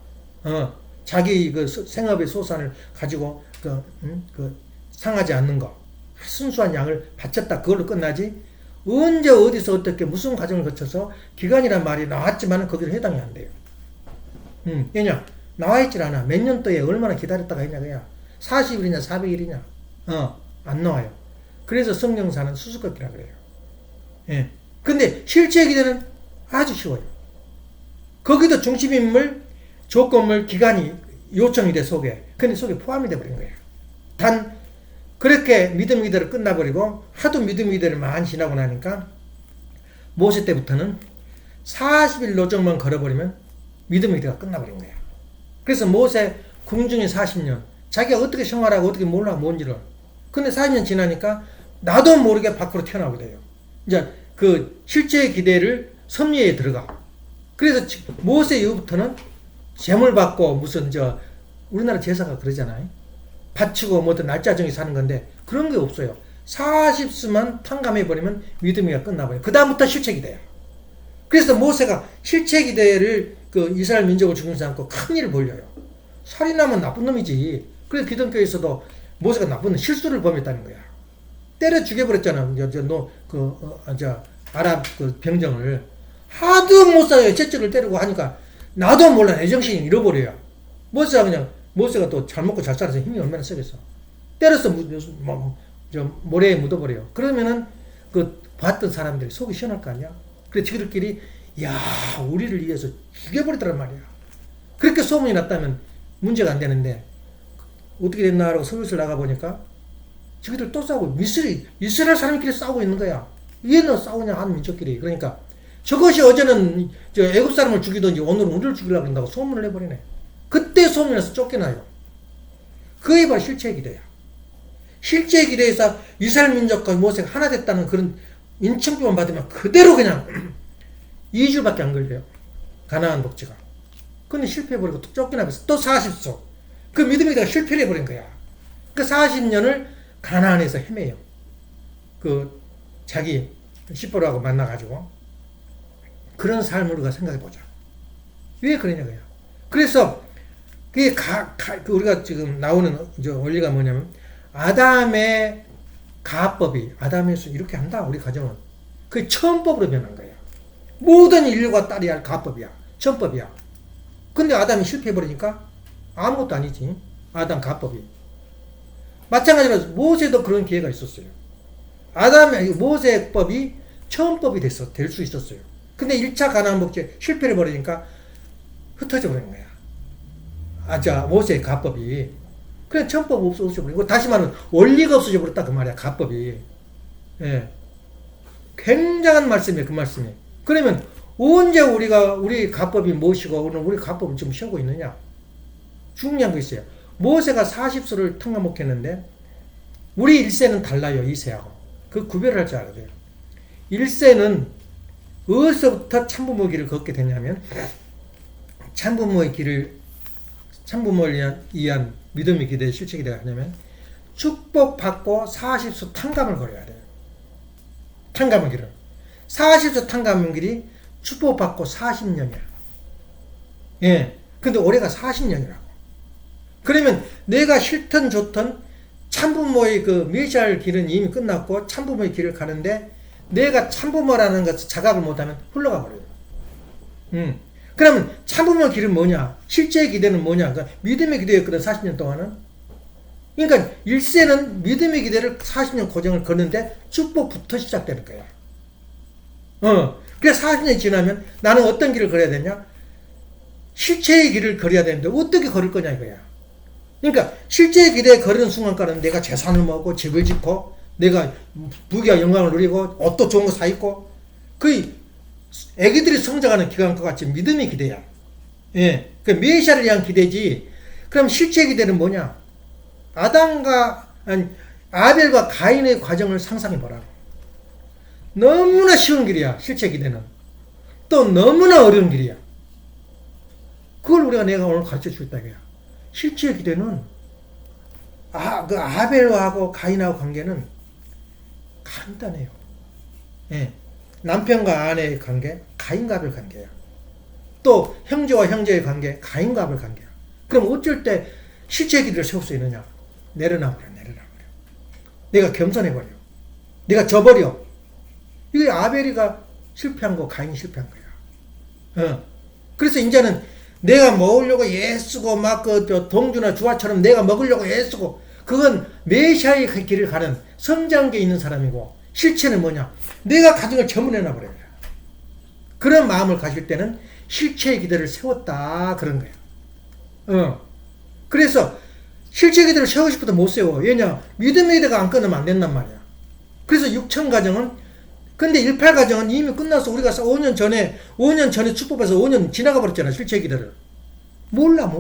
자기 그 생업의 소산을 가지고 상하지 않는 거. 순수한 양을 바쳤다. 그걸로 끝나지. 언제 어디서 어떻게 무슨 과정을 거쳐서 기간이란 말이 나왔지만 거기서 해당이 안 돼요. 왜냐? 나와있질 않아. 몇 년도에 얼마나 기다렸다가 했냐 그야. 40일이냐 400일이냐. 안 나와요. 그래서 성경사는 수수께끼라 그래요. 예. 근데 실제 기대는 아주 쉬워요. 거기도 중심인물, 조건물, 기간이 요청이 돼 속에. 근데 속에 포함이 돼 버린 거예요. 단 그렇게 믿음 기대를 끝나버리고 하도 믿음 기대를 많이 지나고 나니까 모세 때부터는 40일 노정만 걸어버리면 믿음 기대가 끝나버린 거예요. 그래서 모세 궁중에 40년 자기가 어떻게 생활하고 어떻게 몰라 뭔지를. 근데 40년 지나니까 나도 모르게 밖으로 튀어나오게 돼요. 이제 그 실제의 기대를 섭리에 들어가. 그래서 모세 이후부터는 제물 받고 무슨 우리나라 제사가 그러잖아요. 바치고 뭐 어떤 날짜 정해 사는 건데 그런 게 없어요. 40수만 탕감해버리면 믿음이가 끝나버려요. 그 다음부터 실체 기대야. 그래서 모세가 실체 기대를 이스라엘 민족을 죽이지 않고 큰 일을 벌려요. 살인하면 나쁜 놈이지. 그래서 기독교에서도 모세가 나쁜 실수를 범했다는 거야. 때려 죽여버렸잖아. 아랍 그 병정을. 하도 모세가 채찍을 때리고 하니까 나도 몰라 내 정신이 잃어버려요. 모세가 또 잘 먹고 잘 살아서 힘이 얼마나 세겠어. 때려서 모래에 묻어버려요. 그러면은 그 봤던 사람들이 속이 시원할 거 아니야. 그래서 저들끼리 야 우리를 위해서 죽여버리더란 말이야. 그렇게 소문이 났다면 문제가 안 되는데 어떻게 됐나 하고 슬슬 나가보니까 저기들 또 싸우고 이스라엘 사람끼리 싸우고 있는 거야. 왜 너 싸우냐 하는 민족끼리. 그러니까 저것이 어제는 애굽 사람을 죽이든지 오늘은 우리를 죽이려고 한다고 소문을 내버리네. 그때 소문이 나서 쫓겨나요. 그게 바로 실체의 기대야. 실제의 기대에서 이스라엘 민족과 모세가 하나 됐다는 그런 인칭표만 받으면 그대로 그냥 2주밖에 안 걸려요. 가나안 복지가. 근데 실패해버리고 또 쫓겨나면서 또 40소. 그 믿음의 기대가 실패를 해버린 거야. 그 40년을 가나안에서 헤매요. 그 자기 시포로하고 만나가지고. 그런 삶을 우리가 생각해보자. 왜 그러냐고요. 그래서 그게 우리가 지금 나오는 원리가 뭐냐면 아담의 가법이 아담에서 이렇게 한다. 우리 가정은 그게 처음법으로 변한 거예요. 모든 인류가 따라야 할 가법이야. 처음법이야. 근데 아담이 실패해버리니까 아무것도 아니지. 아담 가법이. 마찬가지로 모세도 그런 기회가 있었어요. 모세법이 처음법이 될 수 있었어요. 근데 1차 가나안 복지 실패를 버리니까 흩어져 버린 거야. 모세의 가법이. 그냥 처음법 없어져 버리고, 다시 말하면 원리가 없어져 버렸다 그 말이야, 가법이. 예. 굉장한 말씀이에요, 그 말씀이. 그러면 언제 우리 가법이 무엇이고 오늘 우리 가법을 지금 쉬고 있느냐? 중요한 거 있어요. 모세가 40수를 탕감목했는데 우리 1세는 달라요, 2세하고. 그 구별을 할 줄 알아야 돼요. 1세는 어디서부터 참부모의 길을 걷게 되냐면 참부모를 위한 믿음의 기대, 실체 기대가 하냐면 축복받고 40수 탕감을 걸어야 돼요. 탕감의 길을. 40수 탕감의 길이 축복받고 40년이야. 예. 근데 올해가 40년이라고. 그러면 내가 싫든 좋든 참부모의 그 메시아의 길은 이미 끝났고 참부모의 길을 가는데 내가 참부모라는 것을 자각을 못하면 흘러가 버려요. 그러면 참부모 길은 뭐냐? 실제의 기대는 뭐냐? 그러니까 믿음의 기대였거든, 40년 동안은. 그러니까 1세는 믿음의 기대를 40년 고정을 걷는데 축복부터 시작되는 거야. 그래서 40년이 지나면 나는 어떤 길을 걸어야 되냐? 실체의 길을 걸어야 되는데 어떻게 걸을 거냐 이거야. 그러니까 실제의 기대에 걸는 순간까지는 내가 재산을 모으고 집을 짓고 내가 부귀와 영광을 누리고 옷도 좋은 거 사 입고 거의 애기들이 성장하는 기간과 같이 믿음의 기대야. 예. 그 메시아를 위한 기대지. 그럼 실제 기대는 뭐냐? 아벨과 가인의 과정을 상상해 보라고. 너무나 쉬운 길이야, 실제 기대는. 또 너무나 어려운 길이야. 그걸 내가 오늘 가르쳐 주겠다 이거야. 실제 기대는 그 아벨하고 가인하고 관계는 간단해요. 예. 남편과 아내의 관계, 가인과 아벨 관계야. 또 형제와 형제의 관계, 가인과 아벨 관계야. 그럼 어쩔 때 실제 기대를 세울 수 있느냐? 내려놔버려. 내가 겸손해버려. 내가 져버려. 이게 아벨이가 실패한 거, 가인이 실패한 거야. 그래서 이제는 내가 먹으려고 애쓰고 동주나 주화처럼 내가 먹으려고 애쓰고 그건 메시아의 길을 가는 성장기에 있는 사람이고 실체는 뭐냐? 내가 가정을 전문해놔버려요. 그런 마음을 가질 때는 실체의 기대를 세웠다 그런 거야. 그래서 실체 기대를 세우고 싶어도 못 세워. 왜냐? 믿음의 기대가 안 끊으면 안 된단 말이야. 그래서 6천 가정은 근데 18 가정은 이미 끝나서 우리가 5년 전에 축복해서 5년 지나가 버렸잖아. 실체 기대를. 몰라.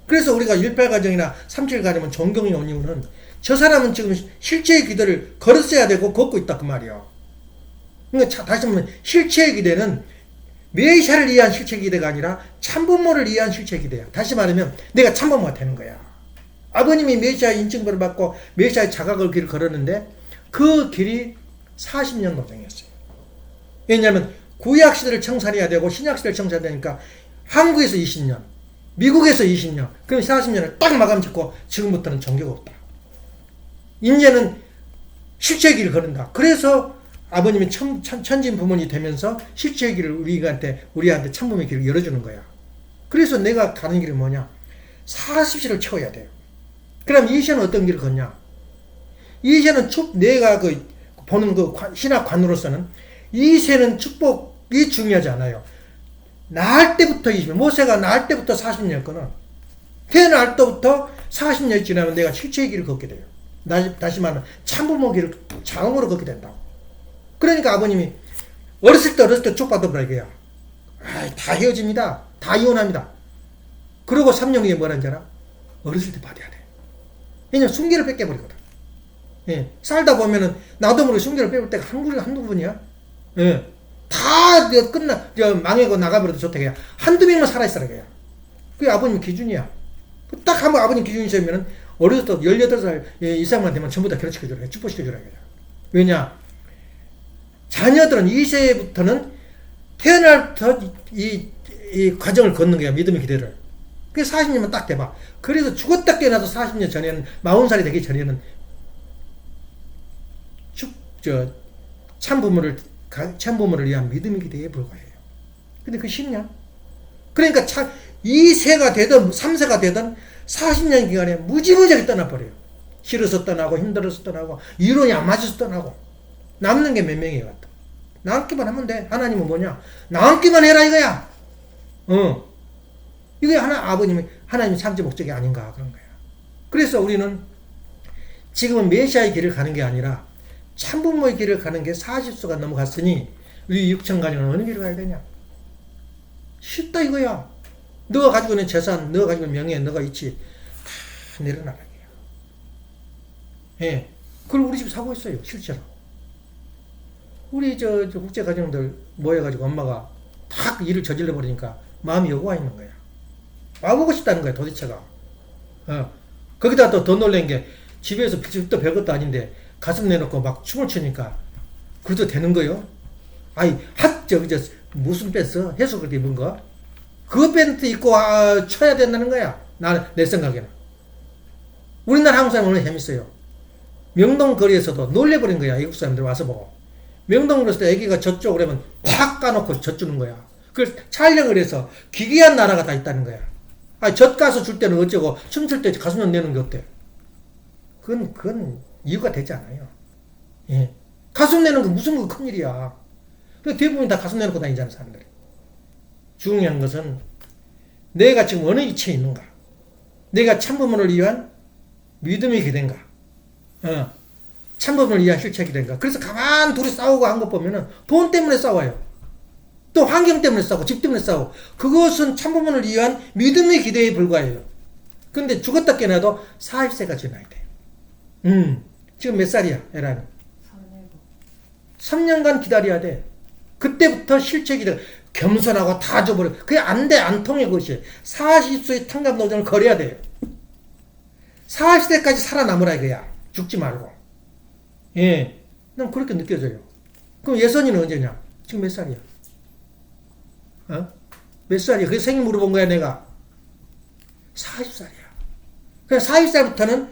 그래서 우리가 18 가정이나 37 가정은 존경이 온 이유는 저 사람은 지금 실체의 기대를 걸었어야 되고 걷고 있다 그 말이야. 그러니까 다시 말하면 실체의 기대는 메시아를 위한 실체 기대가 아니라 참부모를 위한 실체 기대야. 다시 말하면 내가 참부모가 되는 거야. 아버님이 메시아의 인증벌을 받고 메시아의 자각을 길을 걸었는데 그 길이 40년 노정이었어요. 왜냐하면 구약시대를 청산해야 되고 신약시대를 청산해야 되니까 한국에서 20년, 미국에서 20년, 그럼 40년을 딱 마감 짓고 지금부터는 종교가 없다. 이제는 실체의 길을 걸은다. 그래서 아버님이 천진 부모님이 되면서 실체의 길을 우리한테 참부모의 길을 열어주는 거야. 그래서 내가 가는 길이 뭐냐? 40세를 채워야 돼요. 그럼 이세는 어떤 길을 걷냐? 이세는 내가 보는 신학관으로서는 이세는 축복이 중요하지 않아요. 낳을 때부터 20년, 모세가 낳을 때부터 40년이었거든. 태어날 때부터 40년이 지나면 내가 실체의 길을 걷게 돼요. 다시 말하면 참부모 길을 자음으로 걷게 된다고. 그러니까 아버님이 어렸을 때 축복받아보라 이거야. 다 헤어집니다. 다 이혼합니다. 그리고 3년 후에 뭐라는지 알아? 어렸을 때 받아야 돼. 왜냐면 순계를 뺏겨버리거든. 예. 살다 보면은 나도 모르게 순계를 뺏을 때가 한두 번이야. 예. 다 망해고 나가버려도 좋다 그야. 한두 명만 살아있어라 그야. 그게 아버님 기준이야. 딱 한번 아버님 기준이 있으면은 어렸을 때 18살 이상만 되면 전부 다 결혼시켜주라. 축복시켜주라 그야. 왜냐? 자녀들은 2세부터는 태어날부터 이 과정을 걷는 거야. 믿음의 기대를. 그게 40년만 딱 돼봐. 그래서 죽었다 깨어나도 40년 전에는 40살이 되기 전에는 참부모를 위한 믿음의 기대에 불과해요. 근데 그게 쉽냐? 그러니까 2세가 되든 3세가 되든 40년 기간에 무지무지하게 떠나버려요. 싫어서 떠나고 힘들어서 떠나고 이론이 안 맞아서 떠나고 남는 게 몇 명이에요. 남기만 하면 돼. 하나님은 뭐냐? 남기만 해라 이거야. 이게 하나님의 창조 목적이 아닌가 그런 거야. 그래서 우리는 지금은 메시아의 길을 가는 게 아니라 참부모의 길을 가는 게 40수가 넘어갔으니 우리 육천 가정은 어느 길을 가야 되냐? 쉽다 이거야. 너가 가지고 있는 재산, 너가 가지고 있는 명예, 너가 있지 다 내려놔라. 예. 그걸 우리 집에 사고 있어요. 실제로. 우리 저 국제 가정들 모여가지고 엄마가 딱 일을 저질러 버리니까 마음이 요구가 있는 거야. 와보고 싶다는 거야 도대체가. 거기다 또 더 놀란 게 집에서 집도 별것도 아닌데 가슴 내놓고 막 춤을 추니까 그래도 되는 거요? 무슨 뺐어? 해수를 입은 거? 그 밴드 입고 쳐야 된다는 거야. 내 생각에는. 우리나라 한국 사람은 오늘 재밌어요. 명동 거리에서도 놀래버린 거야. 외국 사람들 와서 보고. 명동 거리에서 애기가 젖죠 그러면 탁 까놓고 젖주는 거야. 그걸 촬영을 해서 기괴한 나라가 다 있다는 거야. 젖 가서 줄 때는 어쩌고 춤출 때 가슴 내는 게 어때? 그건 이유가 되지 않아요. 예. 가슴 내는 거 무슨 거 큰일이야. 대부분 다 가슴 내놓고 다니잖아 사람들이. 중요한 것은 내가 지금 어느 위치에 있는가? 내가 참부모를 위한 믿음의 기대인가? 참부모를 위한 실체의 기대인가? 그래서 가만 둘이 싸우고 한 것 보면은 돈 때문에 싸워요. 또 환경 때문에 싸우고 집 때문에 싸우고 그것은 참부모를 위한 믿음의 기대에 불과해요. 근데 죽었다 깨어나도 40세가 지나야 돼. 지금 몇 살이야 에라는? 3년간 기다려야 돼. 그때부터 실체 기대 겸손하고 다 줘버려. 그게 안 돼. 안 통해 그것이. 40岁 탕감 노정을 거려야 돼요. 40세까지 살아남으라 이거야. 죽지 말고. 예. 난 그렇게 느껴져요. 그럼 예선이는 언제냐? 지금 몇 살이야? 몇 살이야? 그래서 생일 물어본 거야 내가. 40살이야. 그냥 40살부터는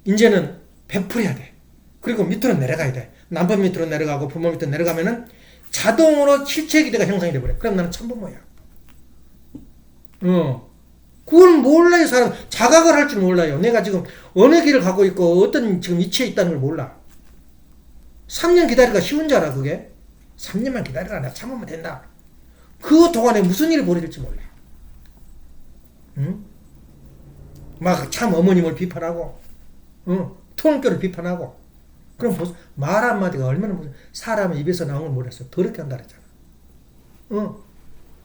이제는 베풀어야 돼. 그리고 밑으로 내려가야 돼. 남편 밑으로 내려가고 부모 밑으로 내려가면은 자동으로 실체 기대가 형성이 돼버려. 그럼 나는 참부모야. 그걸 몰라요, 사람. 자각을 할 줄 몰라요. 내가 지금 어느 길을 가고 있고 어떤 지금 위치에 있다는 걸 몰라. 3년 기다리기가 쉬운 줄 알아, 그게? 3년만 기다려라. 내가 참으면 된다. 그 동안에 무슨 일이 벌어질지 몰라. 막 참 어머님을 비판하고, 통교를 비판하고, 그럼 말 한마디가 얼마나 사람의 입에서 나온 걸 몰랐어. 더럽게 한다 그랬잖아.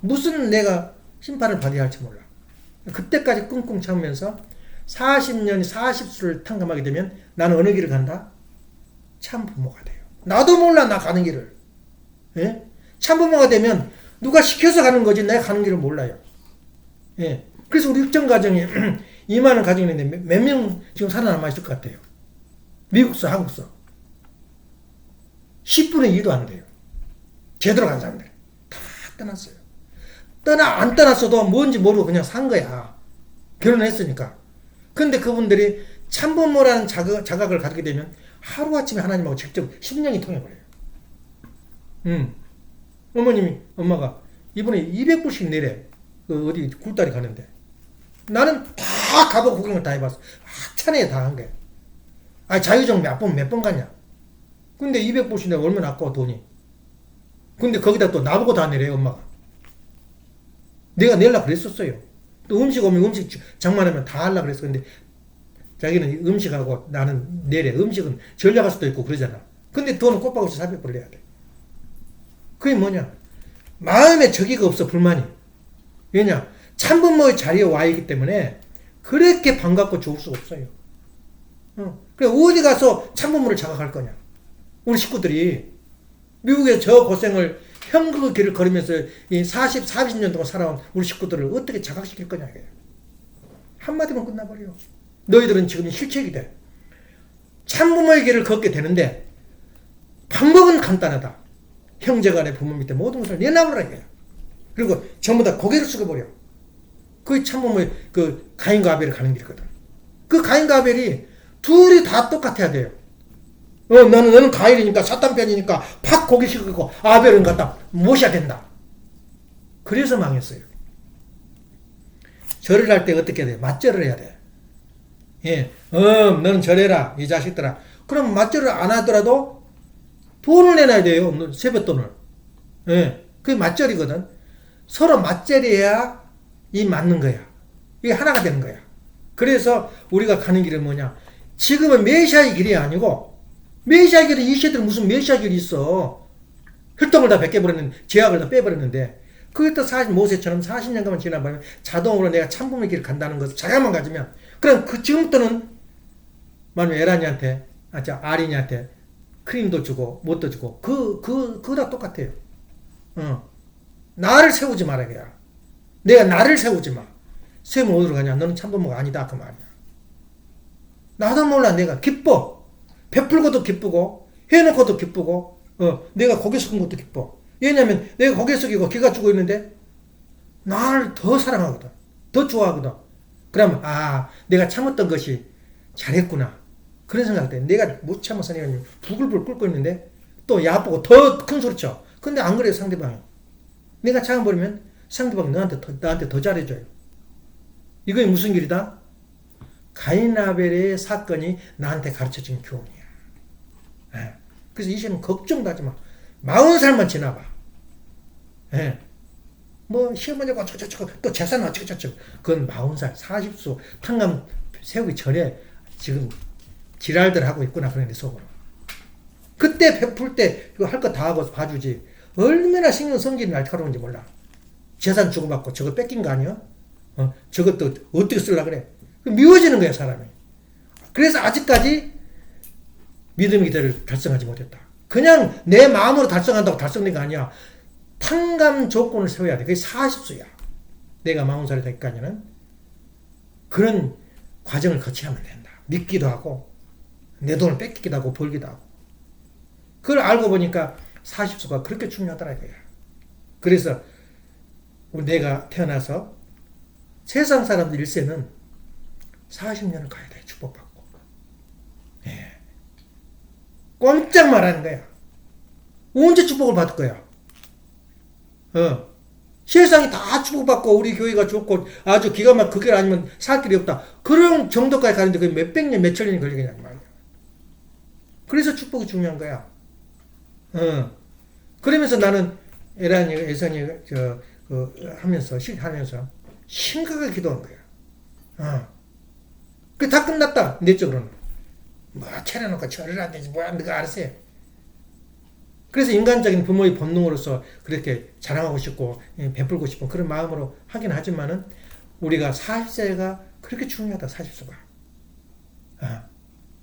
무슨 내가 심판을 받아야 할지 몰라. 그때까지 끙끙 참으면서 40년이 40수를 탕감하게 되면 나는 어느 길을 간다? 참부모가 돼요. 나도 몰라 나 가는 길을. 예? 참부모가 되면 누가 시켜서 가는 거지 내가 가는 길을 몰라요. 예. 그래서 우리 육정 가정에 이만한 가정이 있는데 몇 명 지금 살아남아 있을 것 같아요. 미국서, 한국서. 10분의 1도 안 돼요. 제대로 간 사람들. 다 떠났어요. 안 떠났어도 뭔지 모르고 그냥 산 거야. 결혼했으니까. 근데 그분들이 참부모라는 자각을 가지게 되면 하루아침에 하나님하고 직접 심령이 통해버려요. 어머님이, 엄마가 이번에 200불씩 내래. 그 어디 굴다리 가는데. 나는 다 가보고 구경을 다 해봤어. 하찮게 다 한 거야. 아, 자유정 몇 번 갔냐? 근데 200불씩 내가 얼마나 아까워, 돈이. 근데 거기다 또 나보고 다 내래, 엄마가. 내가 내려고 그랬었어요. 또 음식 오면 음식 장만하면 다 하려고 그랬어. 근데 자기는 음식하고 나는 내래. 음식은 전략할 수도 있고 그러잖아. 근데 돈은 꼬박없이 400불 내야 돼. 그게 뭐냐? 마음에 저기가 없어, 불만이. 왜냐? 참부모의 자리에 와 있기 때문에 그렇게 반갑고 좋을 수가 없어요. 그래, 어디 가서 참부모를 자각할 거냐? 우리 식구들이 미국에 저 고생을 형그 길을 걸으면서 이 40년 동안 살아온 우리 식구들을 어떻게 자각시킬 거냐, 이게. 한마디면 끝나버려. 너희들은 지금 실책이 돼. 참부모의 길을 걷게 되는데 방법은 간단하다. 형제간에 부모 밑에 모든 것을 내놔버라, 이거야. 그리고 전부 다 고개를 숙여버려. 그게 참부모의 그 가인과 아벨을 가는 길이거든. 그 가인과 아벨이 둘이 다 똑같아야 돼요. 너는 가인이니까 사탄 편이니까 팍 고개 숙이고 아벨은 갖다 모셔야 된다. 그래서 망했어요. 절을 할 때 어떻게 해야 돼? 맞절을 해야 돼. 예, 너는 절해라, 이 자식들아. 그럼 맞절을 안 하더라도 돈을 내놔야 돼요. 세뱃돈을. 예, 그게 맞절이거든. 서로 맞절해야 이 맞는 거야. 이게 하나가 되는 거야. 그래서 우리가 가는 길은 뭐냐? 지금은 메시아의 길이 아니고, 메시아의 길은 이 시대에 무슨 메시아 길이 있어. 혈통을 다 벗겨버렸는데, 제약을 다 빼버렸는데, 그게 또 모세처럼 40년간만 지나버리면 자동으로 내가 참부모의 길을 간다는 것을 자각만 가지면, 그럼 그 지금부터는, 만약 에란이한테, 아린이한테 크림도 주고, 뭣도 주고, 그거 다 똑같아요. 나를 세우지 마라, 그야. 내가 나를 세우지 마. 세우면 어디로 가냐? 너는 참부모가 아니다, 그 말이야. 나도 몰라, 내가 기뻐. 베풀고도 기쁘고, 해놓고도 기쁘고, 내가 고개 숙인 것도 기뻐. 왜냐면 내가 고개 숙이고 기가 죽고 있는데, 나를 더 사랑하거든. 더 좋아하거든. 그러면, 내가 참았던 것이 잘했구나. 그런 생각 돼. 내가 못 참아서 내가 부글부글 끓고 있는데, 또 야보고 더 큰 소리 쳐. 근데 안 그래요, 상대방이. 내가 참아버리면 상대방이 나한테 더 잘해줘요. 이게 무슨 길이다? 가인 아벨의 사건이 나한테 가르쳐준 교훈이야. 예. 그래서 이 시험은 걱정도 하지 마. 40살만 지나봐. 예. 뭐 시어머니가 어쩌고저쩌고 또 재산은 어쩌고저쩌고. 그건 40살 40수 탕감 세우기 전에 지금 지랄들 하고 있구나, 그런데 속으로. 그때 베풀 때 이거 할 거 다 하고 봐주지. 얼마나 신경 성질이 날카로운지 몰라. 재산 주고받고 저거 뺏긴 거 아니야? 저것도 어떻게 쓰려고 그래? 미워지는 거야, 사람이. 그래서 아직까지 믿음의 기대를 달성하지 못했다. 그냥 내 마음으로 달성한다고 달성된 거 아니야. 탕감 조건을 세워야 돼. 그게 40수야. 내가 40살이 되기까지는. 그런 과정을 거쳐야만 된다. 믿기도 하고, 내 돈을 뺏기기도 하고, 벌기도 하고. 그걸 알고 보니까 40수가 그렇게 중요하더라, 이거야. 그래서 내가 태어나서 세상 사람들 일세는 40년을 가야 돼, 축복받고. 예. 꼼짝 말하는 거야. 언제 축복을 받을 거야? 세상이 다 축복받고 우리 교회가 좋고 아주 기가 막 그 길 아니면 살 길이 없다. 그런 정도까지 가는데 그게 몇백 년, 몇천 년이 걸리겠냐 말이야. 그래서 축복이 중요한 거야. 그러면서 나는 애선이 하면서 심각하게 기도한 거야. 그게 다 끝났다. 내 쪽으로는. 뭐 차려놓고 절을 안 되지 뭐야, 네가 알아서 해. 그래서 인간적인 부모의 본능으로서 그렇게 자랑하고 싶고 베풀고 싶은 그런 마음으로 하긴 하지만은 우리가 40세가 그렇게 중요하다. 40세가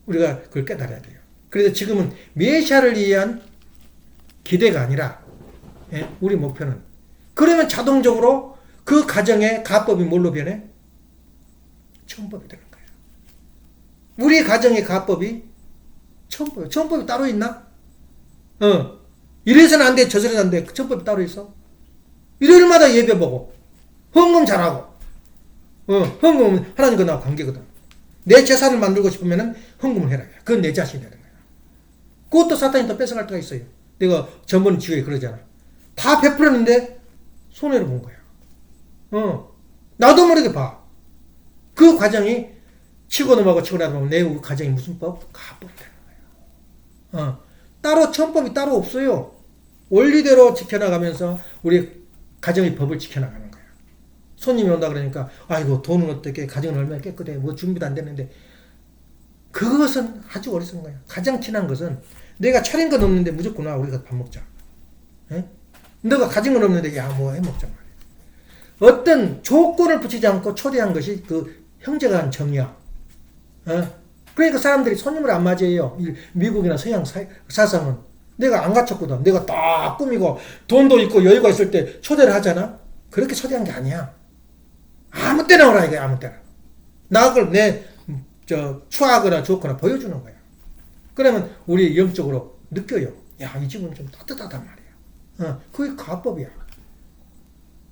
우리가 그걸 깨달아야 돼요. 그래서 지금은 메시아를 위한 기대가 아니라 우리 목표는, 그러면 자동적으로 그 가정의 가법이 뭘로 변해? 천법이 되는 거예요. 우리 가정의 가법이 천법이에요. 천법이 따로 있나? 이래서는 안 돼, 저래서는 안 돼. 그 천법이 따로 있어? 일요일마다 예배 보고, 헌금 잘하고, 헌금은 하나님과 나와 관계거든. 내 재산을 만들고 싶으면은 헌금을 해라. 그건 내 자신이 되는 거야. 그것도 사탄이 또 뺏어갈 때가 있어요. 내가 전번 주에 그러잖아. 다 베풀었는데 손해를 본 거야. 나도 모르게 봐. 그 과정이 치고 넘어가고 치고 나가면 내 과정이 무슨 법? 가법이 되는 거야. 따로 천법이 따로 없어요. 원리대로 지켜나가면서 우리 가정의 법을 지켜나가는 거야. 손님이 온다 그러니까 아이고 돈은 어떻게 가정은 얼마나 깨끗해 뭐 준비도 안 됐는데 그것은 아주 어리석은 거야. 가장 친한 것은 내가 차린 건 없는데 무조건 와 우리가 밥 먹자. 에? 너가 가진 건 없는데 야 뭐 해 먹자 말이야. 어떤 조건을 붙이지 않고 초대한 것이 그 형제가 한 정이야. 그러니까 사람들이 손님을 안 맞이해요. 미국이나 서양 사상은 내가 안 갖췄거든. 내가 딱 꾸미고 돈도 있고 여유가 있을 때 초대를 하잖아. 그렇게 초대한 게 아니야. 아무 때나 오라 이거야. 아무 때나. 나 그걸 추하거나 좋거나 보여주는 거야. 그러면 우리 영적으로 느껴요. 야, 이 집은 좀 따뜻하단 말이야. 그게 가법이야.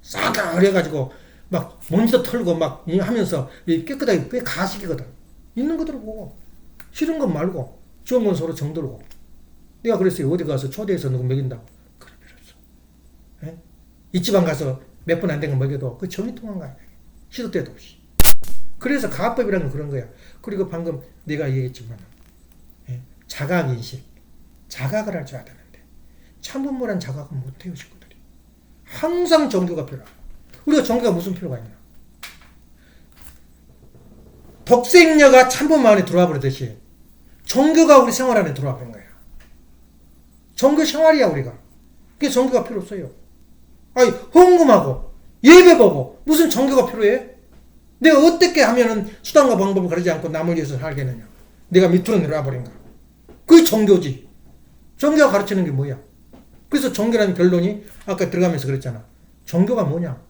싸다 그래가지고 막 먼지도 털고 막 하면서 깨끗하게 그게 가식이거든. 있는 것들을 보고 싫은 건 말고 좋은 건 서로 정들고. 내가 그랬어요. 어디 가서 초대해서 누구 먹인다고. 그럴 필요 없어. 이 집안 가서 몇 번 안 된 거 먹여도 그 정이 통한 거야. 시도 때도 없이. 그래서 가법이라는 건 그런 거야. 그리고 방금 내가 얘기했지만 자각인식. 자각을 할 줄 알아야 되는데 참분모란 자각은 못해요. 식구들이. 항상 종교가 필요하고. 우리가 종교가 무슨 필요가 있나. 독생녀가 참분모 안에 들어와 버리듯이 종교가 우리 생활 안에 들어와 버린 거야. 종교 생활이야 우리가. 그게 종교가 필요 없어요. 아니 헌금하고 예배보고 무슨 종교가 필요해? 내가 어떻게 하면은 수단과 방법을 가리지 않고 남을 위해서 살겠느냐. 내가 밑으로 내려와 버린가. 그게 종교지. 종교가 가르치는 게 뭐야? 그래서 종교라는 결론이 아까 들어가면서 그랬잖아. 종교가 뭐냐?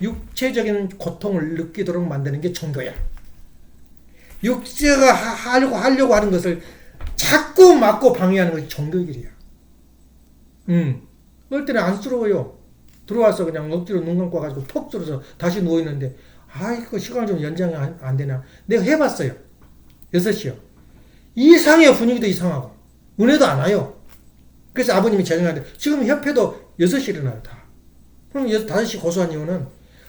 육체적인 고통을 느끼도록 만드는 게 종교야. 육체가 하려고 하는 것을 자꾸 막고 방해하는 것이 종교의 길이야. 어떨 때는 안쓰러워요. 들어와서 그냥 억지로 눈 감고 와가지고 푹 들어서 다시 누워있는데 아이고 시간을 좀 연장이 안 되나. 내가 해봤어요. 6시요. 이상해요. 분위기도 이상하고 은혜도 안 와요. 그래서 아버님이 제정하는데 지금 협회도 6시 일어나요 다. 그럼 5시 고소한 이유는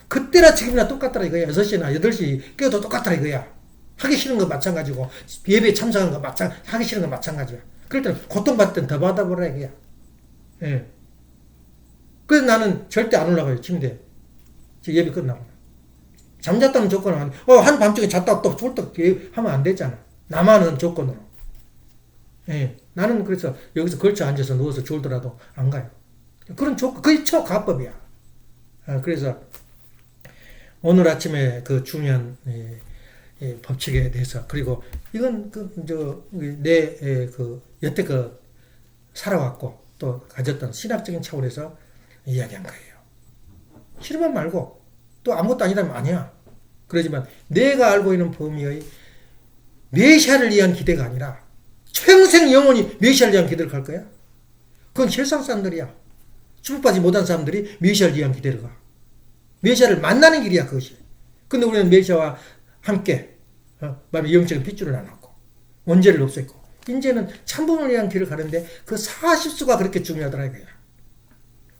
그때나 지금이나 똑같더라 이거야. 6시나 8시 깨도 똑같더라 이거야. 하기 싫은 거 마찬가지고 예배에 참석하는 거 하기 싫은 거 마찬가지야. 그럴 때는 고통받을 땐 더 받아보라 이거야. 예. 그래서 나는 절대 안 올라가요 침대에. 예배 끝나고 잠잤다는 조건은 한밤중에 잤다가 또 쫄딱 하면 안 되잖아. 나만은 조건으로. 예. 나는 그래서 여기서 걸쳐 앉아서 누워서 졸더라도 안 가요. 그런 조건, 그게 초가법이야. 그래서 오늘 아침에 그 중요한 법칙에 대해서 그리고 이건 내 여태껏 살아왔고 또 가졌던 신학적인 차원에서 이야기한 거예요. 싫으면 말고 또 아무것도 아니라면 아니야. 그러지만 내가 알고 있는 범위의 메시아를 위한 기대가 아니라 평생 영원히 메시아를 위한 기대를 갈 거야? 그건 세상 사람들이야. 축복받지 못한 사람들이 메시아를 위한 기대를 가. 메시아를 만나는 길이야 그것이. 근데 우리는 메시아와 함께 영적인 핏줄을 나눴고 원죄를 없앴고 이제는 참분을 위한 길을 가는데 그 40수가 그렇게 중요하더라 이거야.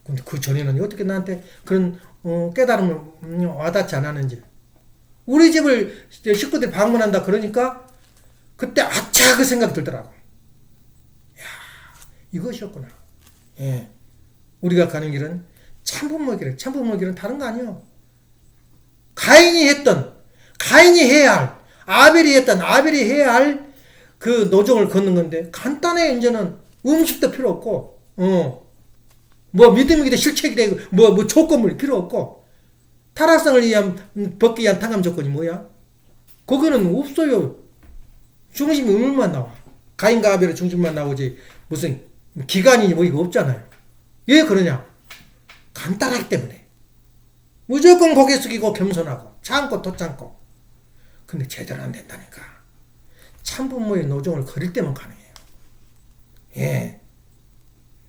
근데 그 전에는 어떻게 나한테 그런 깨달음을 와닿지 않았는지. 우리 집을 식구들이 방문한다 그러니까 그때 아차 그 생각이 들더라고. 야 이것이었구나. 예. 우리가 가는 길은 참분모의 길. 참분모의 길은 다른 거 아니에요. 가인이 해야 할 아벨이 해야 할 그 노정을 걷는 건데 간단해. 이제는 음식도 필요 없고 뭐 믿음이 돼 실책이 되고 뭐 조건물 필요 없고 타락성을 위한 벗기 위한 탕감 조건이 뭐야? 거기는 없어요. 중심이 음물만 나와. 가인과 아벨의 중심만 나오지 무슨 기간이 뭐 이거 없잖아요. 왜 그러냐? 간단하기 때문에. 무조건 고개 숙이고 겸손하고 참고 또 참고. 근데 제대로 안 된다니까. 참부모의 노정을 그릴 때만 가능해요. 예.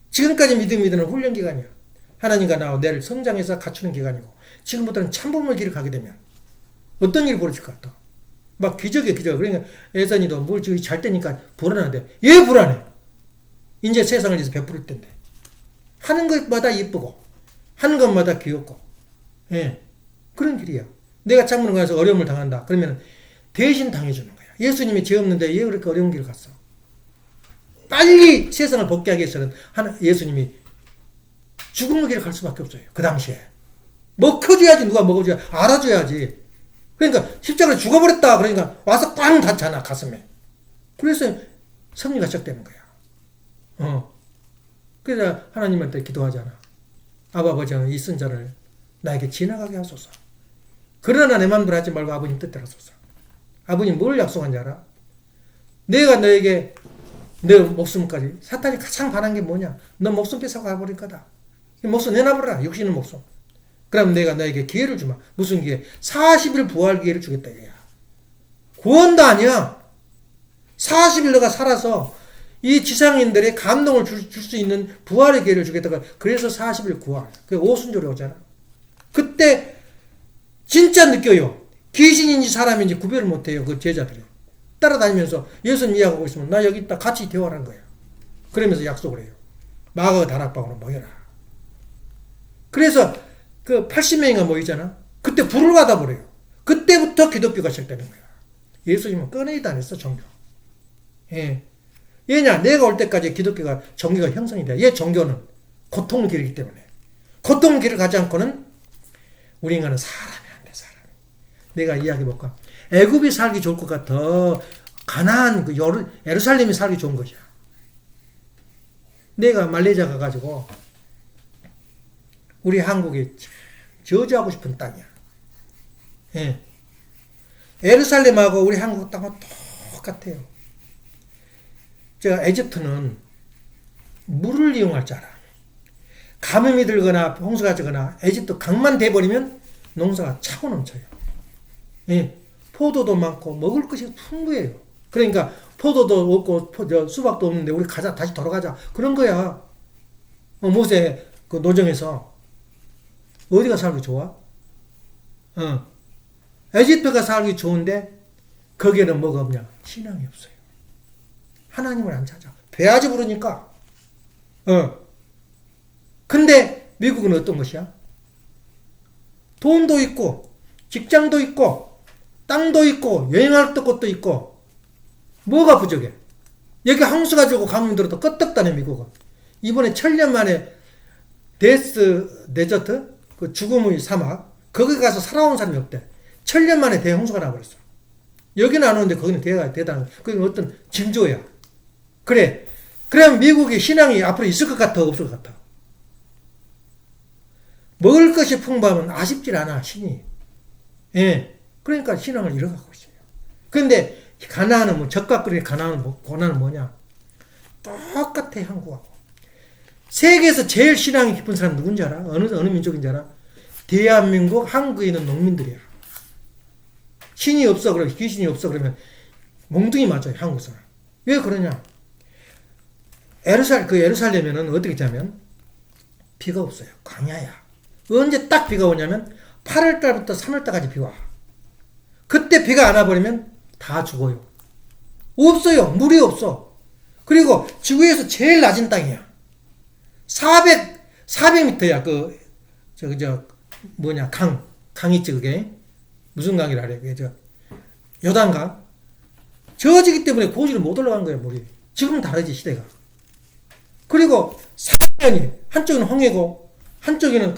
지금까지 믿는 훈련 기간이야. 하나님과 나와 내를 성장해서 갖추는 기간이고 지금부터는 참부모의 길을 가게 되면 어떤 일이 벌어질까 또. 막 기적이야 기적. 그러니까 예선이도 뭘 잘 때니까 불안한데 왜 불안해? 이제 세상을 위해서 베풀을 텐데. 하는 것마다 이쁘고, 하는 것마다 귀엽고, 예. 그런 길이야. 내가 창문을 가서 어려움을 당한다. 그러면 대신 당해주는 거야. 예수님이 죄 없는데 왜 그렇게 어려운 길을 갔어? 빨리 세상을 복귀하기 위해서는 예수님이 죽음의 길을 갈 수밖에 없어요. 그 당시에. 먹혀줘야지, 누가 먹어줘야, 알아줘야지. 그러니까 십자가를 죽어버렸다. 그러니까 와서 꽝 닿잖아, 가슴에. 그래서 섭리가 시작되는 거야. 그래서 하나님한테 기도하잖아. 아바 아버지, 이 쓴자를 나에게 지나가게 하소서. 그러나 내 마음대로 하지 말고 아버님 뜻대로 하소서. 아버님 뭘 약속한지 알아? 내가 너에게 내 목숨까지, 사탄이 가장 바란 게 뭐냐? 너 목숨 뺏어 가버릴 거다. 목숨 내놔버려라. 육신의 목숨. 그럼 내가 너에게 기회를 주마. 무슨 기회? 40일 부활 기회를 주겠다 이거야. 구원도 아니야. 40일 너가 살아서 이 지상인들의 감동을 줄 수 있는 부활의 기회를 주겠다. 그래서 40일 구할. 그게 오순절이 오잖아. 그때 진짜 느껴요. 귀신인지 사람인지 구별을 못해요. 그 제자들이. 따라다니면서 예수님 이야기하고 있으면 나 여기 있다 같이 대화하는 거예요. 그러면서 약속을 해요. 마가 다락방으로 모여라. 그래서 그 80명이가 모이잖아. 그때 불을 받아버려요. 그때부터 기독교가 시작되는 거야. 예수님은 꺼내지도 안 했어, 종교. 예. 왜냐? 내가 올 때까지 기독교가, 종교가 형성이 돼. 얘 종교는 고통을 기르기 때문에. 고통을 기를 가지 않고는 우리 인간은 사람이 안 돼, 사람이. 내가 이야기해볼까? 애굽이 살기 좋을 것 같아. 가나안, 예루살렘이 살기 좋은 것이야. 내가 말레이시아 가가지고, 우리 한국이 저주하고 싶은 땅이야. 예. 예루살렘하고 우리 한국 땅은 똑같아요. 에집트는 물을 이용할 줄 알아. 가뭄이 들거나 홍수가 지거나 에집트 강만 돼버리면 농사가 차고 넘쳐요. 예. 포도도 많고 먹을 것이 풍부해요. 그러니까 포도도 없고 수박도 없는데 우리 가자, 다시 돌아가자. 그런 거야. 모세 그 노정에서 어디가 살기 좋아? 에집트가 살기 좋은데 거기에는 뭐가 없냐? 신앙이 없어요. 하나님을 안 찾아. 배아지 부르니까. 근데 미국은 어떤 것이야? 돈도 있고 직장도 있고 땅도 있고 여행할 것도 있고 뭐가 부족해? 여기 홍수가 지고 가뭄 들어도 끄떡다네 미국은. 이번에 1000년 만에 데저트 그 죽음의 사막 거기 가서 살아온 사람이 없대. 1000년 만에 대홍수가 나버렸어. 여기는 안 오는데 거기는 대단한 그게 어떤 징조야. 그래. 그럼 미국의 신앙이 앞으로 있을 것 같아 없을 것 같아? 먹을 것이 풍부하면 아쉽질 않아 신이. 예. 그러니까 신앙을 잃어가고 있어요. 그런데 가나안은 뭐 적각거리의 고난은 뭐냐? 똑같아 한국하고. 세계에서 제일 신앙이 깊은 사람 누군지 알아? 어느 민족인지 알아? 대한민국 한국에 있는 농민들이야. 신이 없어 그러면 귀신이 없어 그러면 몽둥이 맞아요 한국 사람. 왜 그러냐? 예루살렘에는 어떻게 하냐면 비가 없어요. 광야야. 언제 딱 비가 오냐면 8월달부터 3월달까지 비와. 그때 비가 안 와버리면 다 죽어요. 없어요. 물이 없어. 그리고 지구에서 제일 낮은 땅이야. 400m야. 강 있지, 그게. 무슨 강이라 그래. 요단강. 저지기 때문에 고지를 못 올라간 거야, 물이. 지금은 다르지, 시대가. 그리고 사면이, 한쪽은 홍해고, 한쪽에는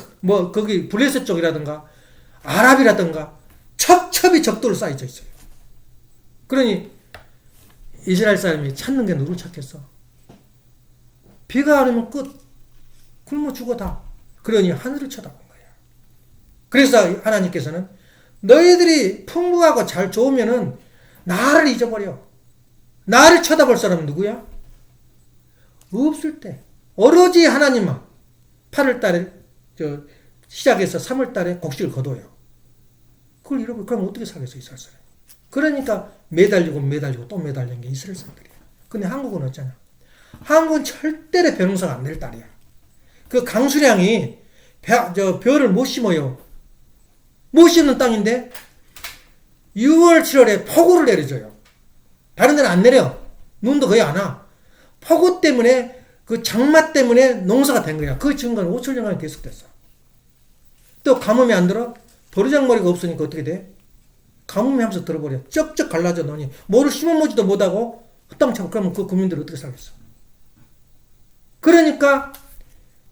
거기 블레셋 쪽이라든가, 아랍이라든가, 첩첩이 적도로 쌓여져 있어요. 그러니, 이스라엘 사람이 찾는 게 누구를 찾겠어? 비가 안 오면 끝. 굶어 죽어 다. 그러니 하늘을 쳐다본 거야. 그래서 하나님께서는 너희들이 풍부하고 잘 좋으면은 나를 잊어버려. 나를 쳐다볼 사람은 누구야? 없을 때. 오로지 하나님만. 8월 달에, 시작해서 3월 달에 곡식을 거둬요. 그걸 잃어버려. 그럼 어떻게 살겠어, 이스라엘 사람? 그러니까 매달리고 또 매달린 게 이스라엘 사람들이야. 근데 한국은 어쩌냐? 한국은 절대로 벼농사가 안 될 딸이야. 그 강수량이 벼를 못 심어요. 못 심는 땅인데 6월, 7월에 폭우를 내려줘요. 다른 데는 안 내려. 눈도 거의 안 와. 폭우 때문에 그 장마 때문에 농사가 된 거야. 그 증거는 5천년간 계속됐어. 또 가뭄이 안 들어? 도리장머리가 없으니까 어떻게 돼? 가뭄이 하면서 들어버려. 쩍쩍 갈라져 놓으니 뭐를 심어보지도 못하고 헛땅차고 그러면 그 국민들은 어떻게 살겠어? 그러니까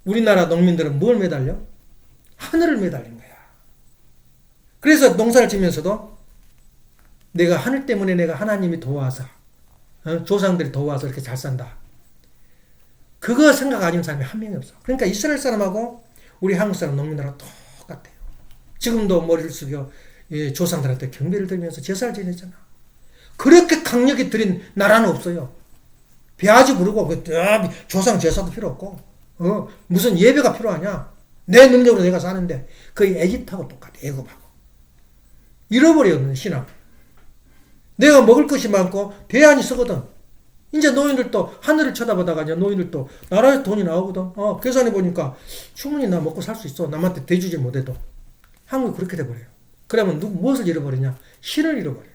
우리나라 농민들은 뭘 매달려? 하늘을 매달린 거야. 그래서 농사를 지면서도 내가 하늘 때문에 내가 하나님이 도와서 조상들이 도와서 이렇게 잘 산다. 그거 생각 아닌 사람이 한 명이 없어. 그러니까 이스라엘 사람하고 우리 한국 사람 농민들하고 똑같아요. 지금도 머리를 숙여 조상들한테 경배를 드리면서 제사를 지내잖아. 그렇게 강력히 드린 나라는 없어요. 배아지 부르고 조상 제사도 필요 없고 무슨 예배가 필요하냐. 내 능력으로 내가 사는데 거의 애집하고 똑같아. 애굽하고. 잃어버렸는 신앙. 내가 먹을 것이 많고 대안이 서거든. 이제 노인들도 하늘을 쳐다보다가 이제 노인들도 나라에서 돈이 나오거든. 계산해 보니까 충분히 나 먹고 살 수 있어. 남한테 대주지 못해도. 한국이 그렇게 돼버려요. 그러면 무엇을 잃어버리냐? 신을 잃어버려요.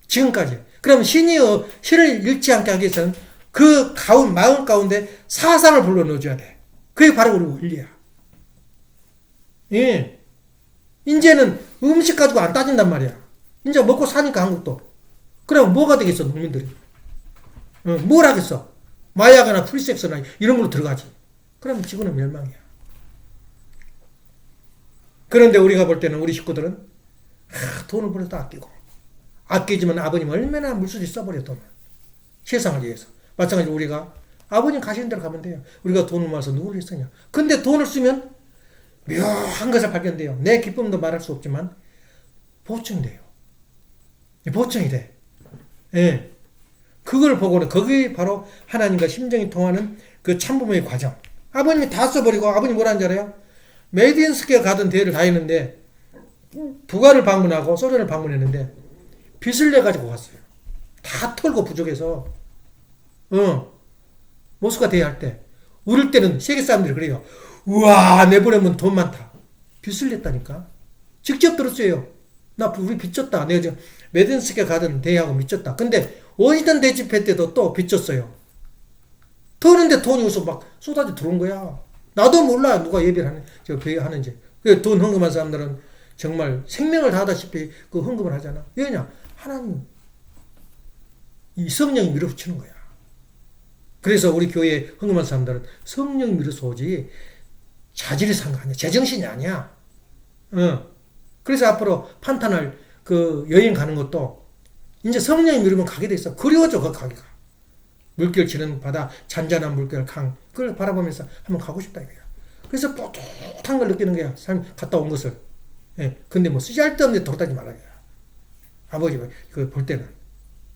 지금까지. 그러면 신을 잃지 않게 하기 위해서는 그 마음 가운데 사상을 불러 넣어줘야 돼. 그게 바로 우리 원리야. 예. 이제는 음식 가지고 안 따진단 말이야. 이제 먹고 사니까 한국도. 그럼 뭐가 되겠어, 농민들이? 뭘 하겠어? 마약이나 프리섹스나 이런 걸로 들어가지. 그러면 지구는 멸망이야. 그런데 우리가 볼 때는 우리 식구들은 돈을 벌어도 아끼고 아끼지만 아버님 얼마나 물수지 써버려 돈을. 세상을 위해서. 마찬가지로 우리가 아버님 가시는 대로 가면 돼요. 우리가 돈을 모아서 누구를 쓰냐. 근데 돈을 쓰면 묘한 것을 발견돼요. 내 기쁨도 말할 수 없지만 보충돼요. 보충이 돼. 예. 그걸 보고는 그게 바로 하나님과 심정이 통하는 그 참부모의 과정. 아버님이 다 써버리고 아버님 뭐라는 줄 알아요? 메디인스키에 가던 대회를 다 했는데 북한을 방문하고 소련을 방문했는데 빚을 내가지고 갔어요. 다 털고 부족해서 모스크바 대회할 때 우릴 때는 세계 사람들이 그래요. 우와 내보내면 돈 많다. 빚을 냈다니까. 직접 들었어요. 우리 빚졌다. 내가 지금 메디인스키에 가던 대회하고 빚졌다. 근데 워싱턴 대집회 때도 또 빚졌어요. 터는데 돈이 어디서 막 쏟아져 들어온 거야. 나도 몰라 누가 예배를 하는지. 돈 헌금한 사람들은 정말 생명을 다하다시피 그 헌금을 하잖아. 왜냐? 하나님 이 성령이 밀어붙이는 거야. 그래서 우리 교회에 헌금한 사람들은 성령이 밀어서 오지 자질이 산 거 아니야. 제정신이 아니야. 그래서 앞으로 판탄할 그 여행 가는 것도 이제 성령이 밀으면 가게 돼 있어. 그리워져 그 가게가. 물결 치는 바다, 잔잔한 물결 강, 그걸 바라보면서 한번 가고 싶다 이거야. 그래서 뽀득한 걸 느끼는 거야. 삶 갔다 온 것을. 예. 근데 뭐 쓰잘데없는 데 돌아다니지 말라. 아버지가 그 볼 때는.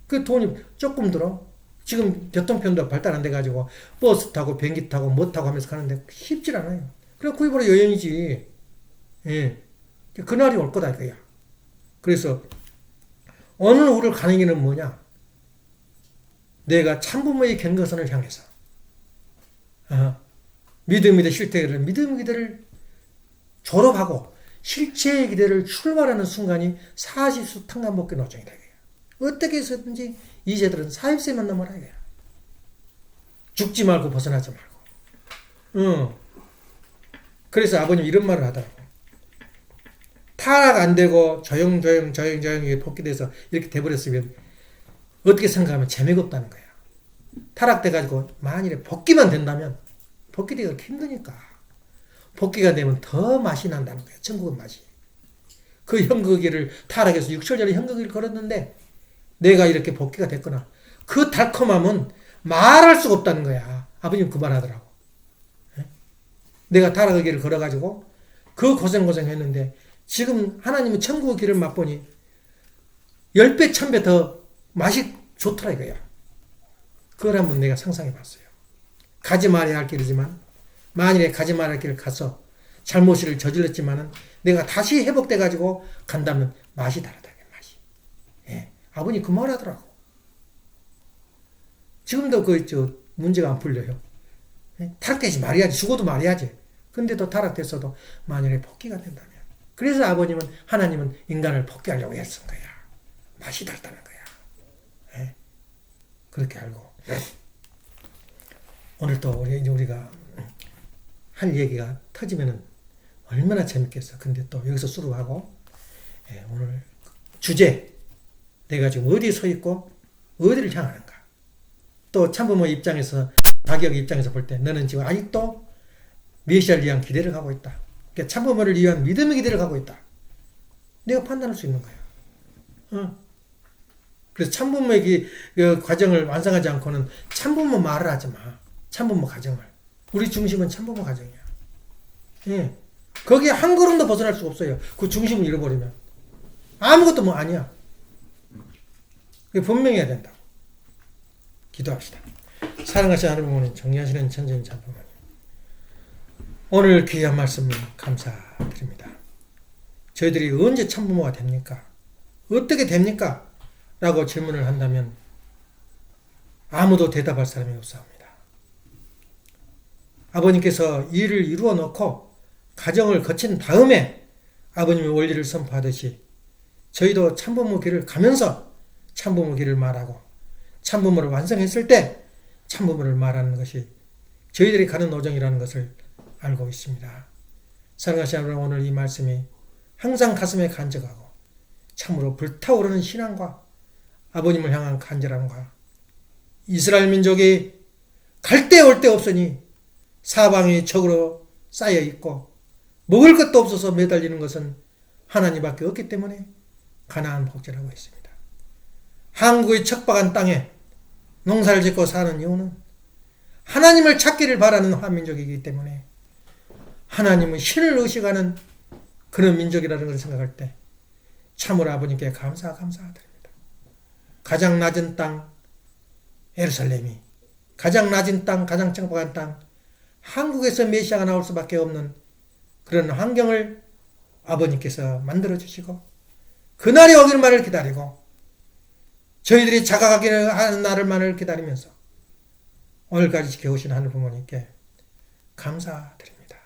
그 돈이 조금 들어. 지금 교통편도 발달 안 돼가지고 버스 타고 비행기 타고 뭐 타고 하면서 가는데 쉽질 않아요. 그래 그게 바로 여행이지. 예. 그날이 올 거다 이거야. 그래서 오늘 우리를 가는 길은 뭐냐? 내가 참부모의 경거선을 향해서 믿음의 기대 실태를 믿음의 기대를 졸업하고 실체의 기대를 출발하는 순간이 40수 탕감복귀 노정이다. 어떻게 해서든지 이 세들은 40세만 넘어라 이거야. 죽지 말고 벗어나지 말고. 그래서 아버님 이런 말을 하더라고. 타락 안 되고 조용히 복귀돼서 이렇게 돼버렸으면 어떻게 생각하면 재미가 없다는 거야. 타락돼가지고 만일에 복귀만 된다면 복귀되기가 힘드니까 복귀가 되면 더 맛이 난다는 거야. 천국은 맛이. 그 형거기를 타락해서 6개월 전에 형거기를 걸었는데 내가 이렇게 복귀가 됐거나 그 달콤함은 말할 수가 없다는 거야. 아버님 그 말 하더라고. 내가 타락의 길을 걸어가지고 그 고생했는데 지금 하나님은 천국의 길을 맛보니 10배, 1000배 더 맛이 좋더라 이거야. 그걸 한번 내가 상상해 봤어요. 가지 말아야 할 길이지만 만일에 가지 말아야 할 길을 가서 잘못을 저질렀지만은 내가 다시 회복돼 가지고 간다면 맛이 다르다. 맛이. 예. 아버님 그 말 하더라고. 지금도 문제가 안 풀려요. 예? 타락되지 말아야지. 죽어도 말아야지. 근데도 타락됐어도 만일에 복귀가 된다면. 그래서 아버님은 하나님은 인간을 복귀하려고 애쓴 거야. 맛이 다르다는 거야. 예? 그렇게 알고. 오늘 또 우리가 할 얘기가 터지면은 얼마나 재밌겠어. 근데 또 여기서 수록하고, 예, 오늘 주제, 내가 지금 어디에 서 있고 어디를 향하는가. 또 참부모 입장에서, 자격 입장에서 볼 때 너는 지금 아직도 메시아를 위한 기대를 가고 있다. 그러니까 참부모를 위한 믿음의 기대를 가고 있다. 내가 판단할 수 있는 거야. 그래서 참부모의 그 과정을 완성하지 않고는 참부모 말을 하지 마. 참부모 과정을. 우리 중심은 참부모 과정이야. 예. 거기에 한 걸음도 벗어날 수가 없어요. 그 중심을 잃어버리면. 아무것도 뭐 아니야. 그게 분명해야 된다고. 기도합시다. 사랑하시는 하나님 어머니, 정리하시는 천지인 참부모님. 오늘 귀한 말씀 감사드립니다. 저희들이 언제 참부모가 됩니까? 어떻게 됩니까? 라고 질문을 한다면 아무도 대답할 사람이 없사옵니다. 아버님께서 일을 이루어 놓고 가정을 거친 다음에 아버님의 원리를 선포하듯이 저희도 참부모 길을 가면서 참부모 길을 말하고 참부모를 완성했을 때 참부모를 말하는 것이 저희들이 가는 오정이라는 것을 알고 있습니다. 사랑하시는 하나님, 오늘 이 말씀이 항상 가슴에 간직하고 참으로 불타오르는 신앙과 아버님을 향한 간절함과 이스라엘 민족이 갈 데 올 데 없으니 사방이 적으로 쌓여 있고 먹을 것도 없어서 매달리는 것은 하나님밖에 없기 때문에 가나안 복제라고 했습니다. 한국의 척박한 땅에 농사를 짓고 사는 이유는 하나님을 찾기를 바라는 한민족이기 때문에 하나님은 신을 의식하는 그런 민족이라는 것을 생각할 때 참으로 아버님께 감사드립니다. 가장 낮은 땅 예루살렘이, 가장 낮은 땅, 가장 척박한 땅 한국에서 메시아가 나올 수밖에 없는 그런 환경을 아버님께서 만들어주시고 그날이 오기만을 기다리고 저희들이 자각하기를 하는 날을만을 기다리면서 오늘까지 지켜오신 하늘 부모님께 감사드립니다.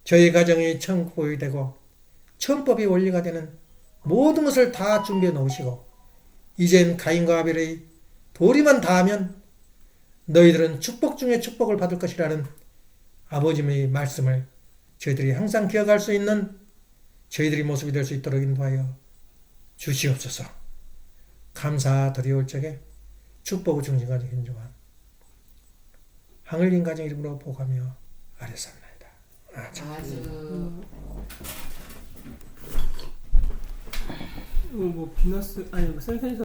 저희 가정이 천국이 되고 천법이 원리가 되는 모든 것을 다 준비해 놓으시고 이젠 가인과 아벨의 도리만 다하면 너희들은 축복 중에 축복을 받을 것이라는 아버님의 말씀을 저희들이 항상 기억할 수 있는 저희들이 모습이 될 수 있도록 인도하여 주시옵소서. 감사드리올 적에 축복의 중심까지 인정한 항을린 가정 이름으로 보가며 아뢰옵나이다. 아주. 뭐 비너스 아니 센센서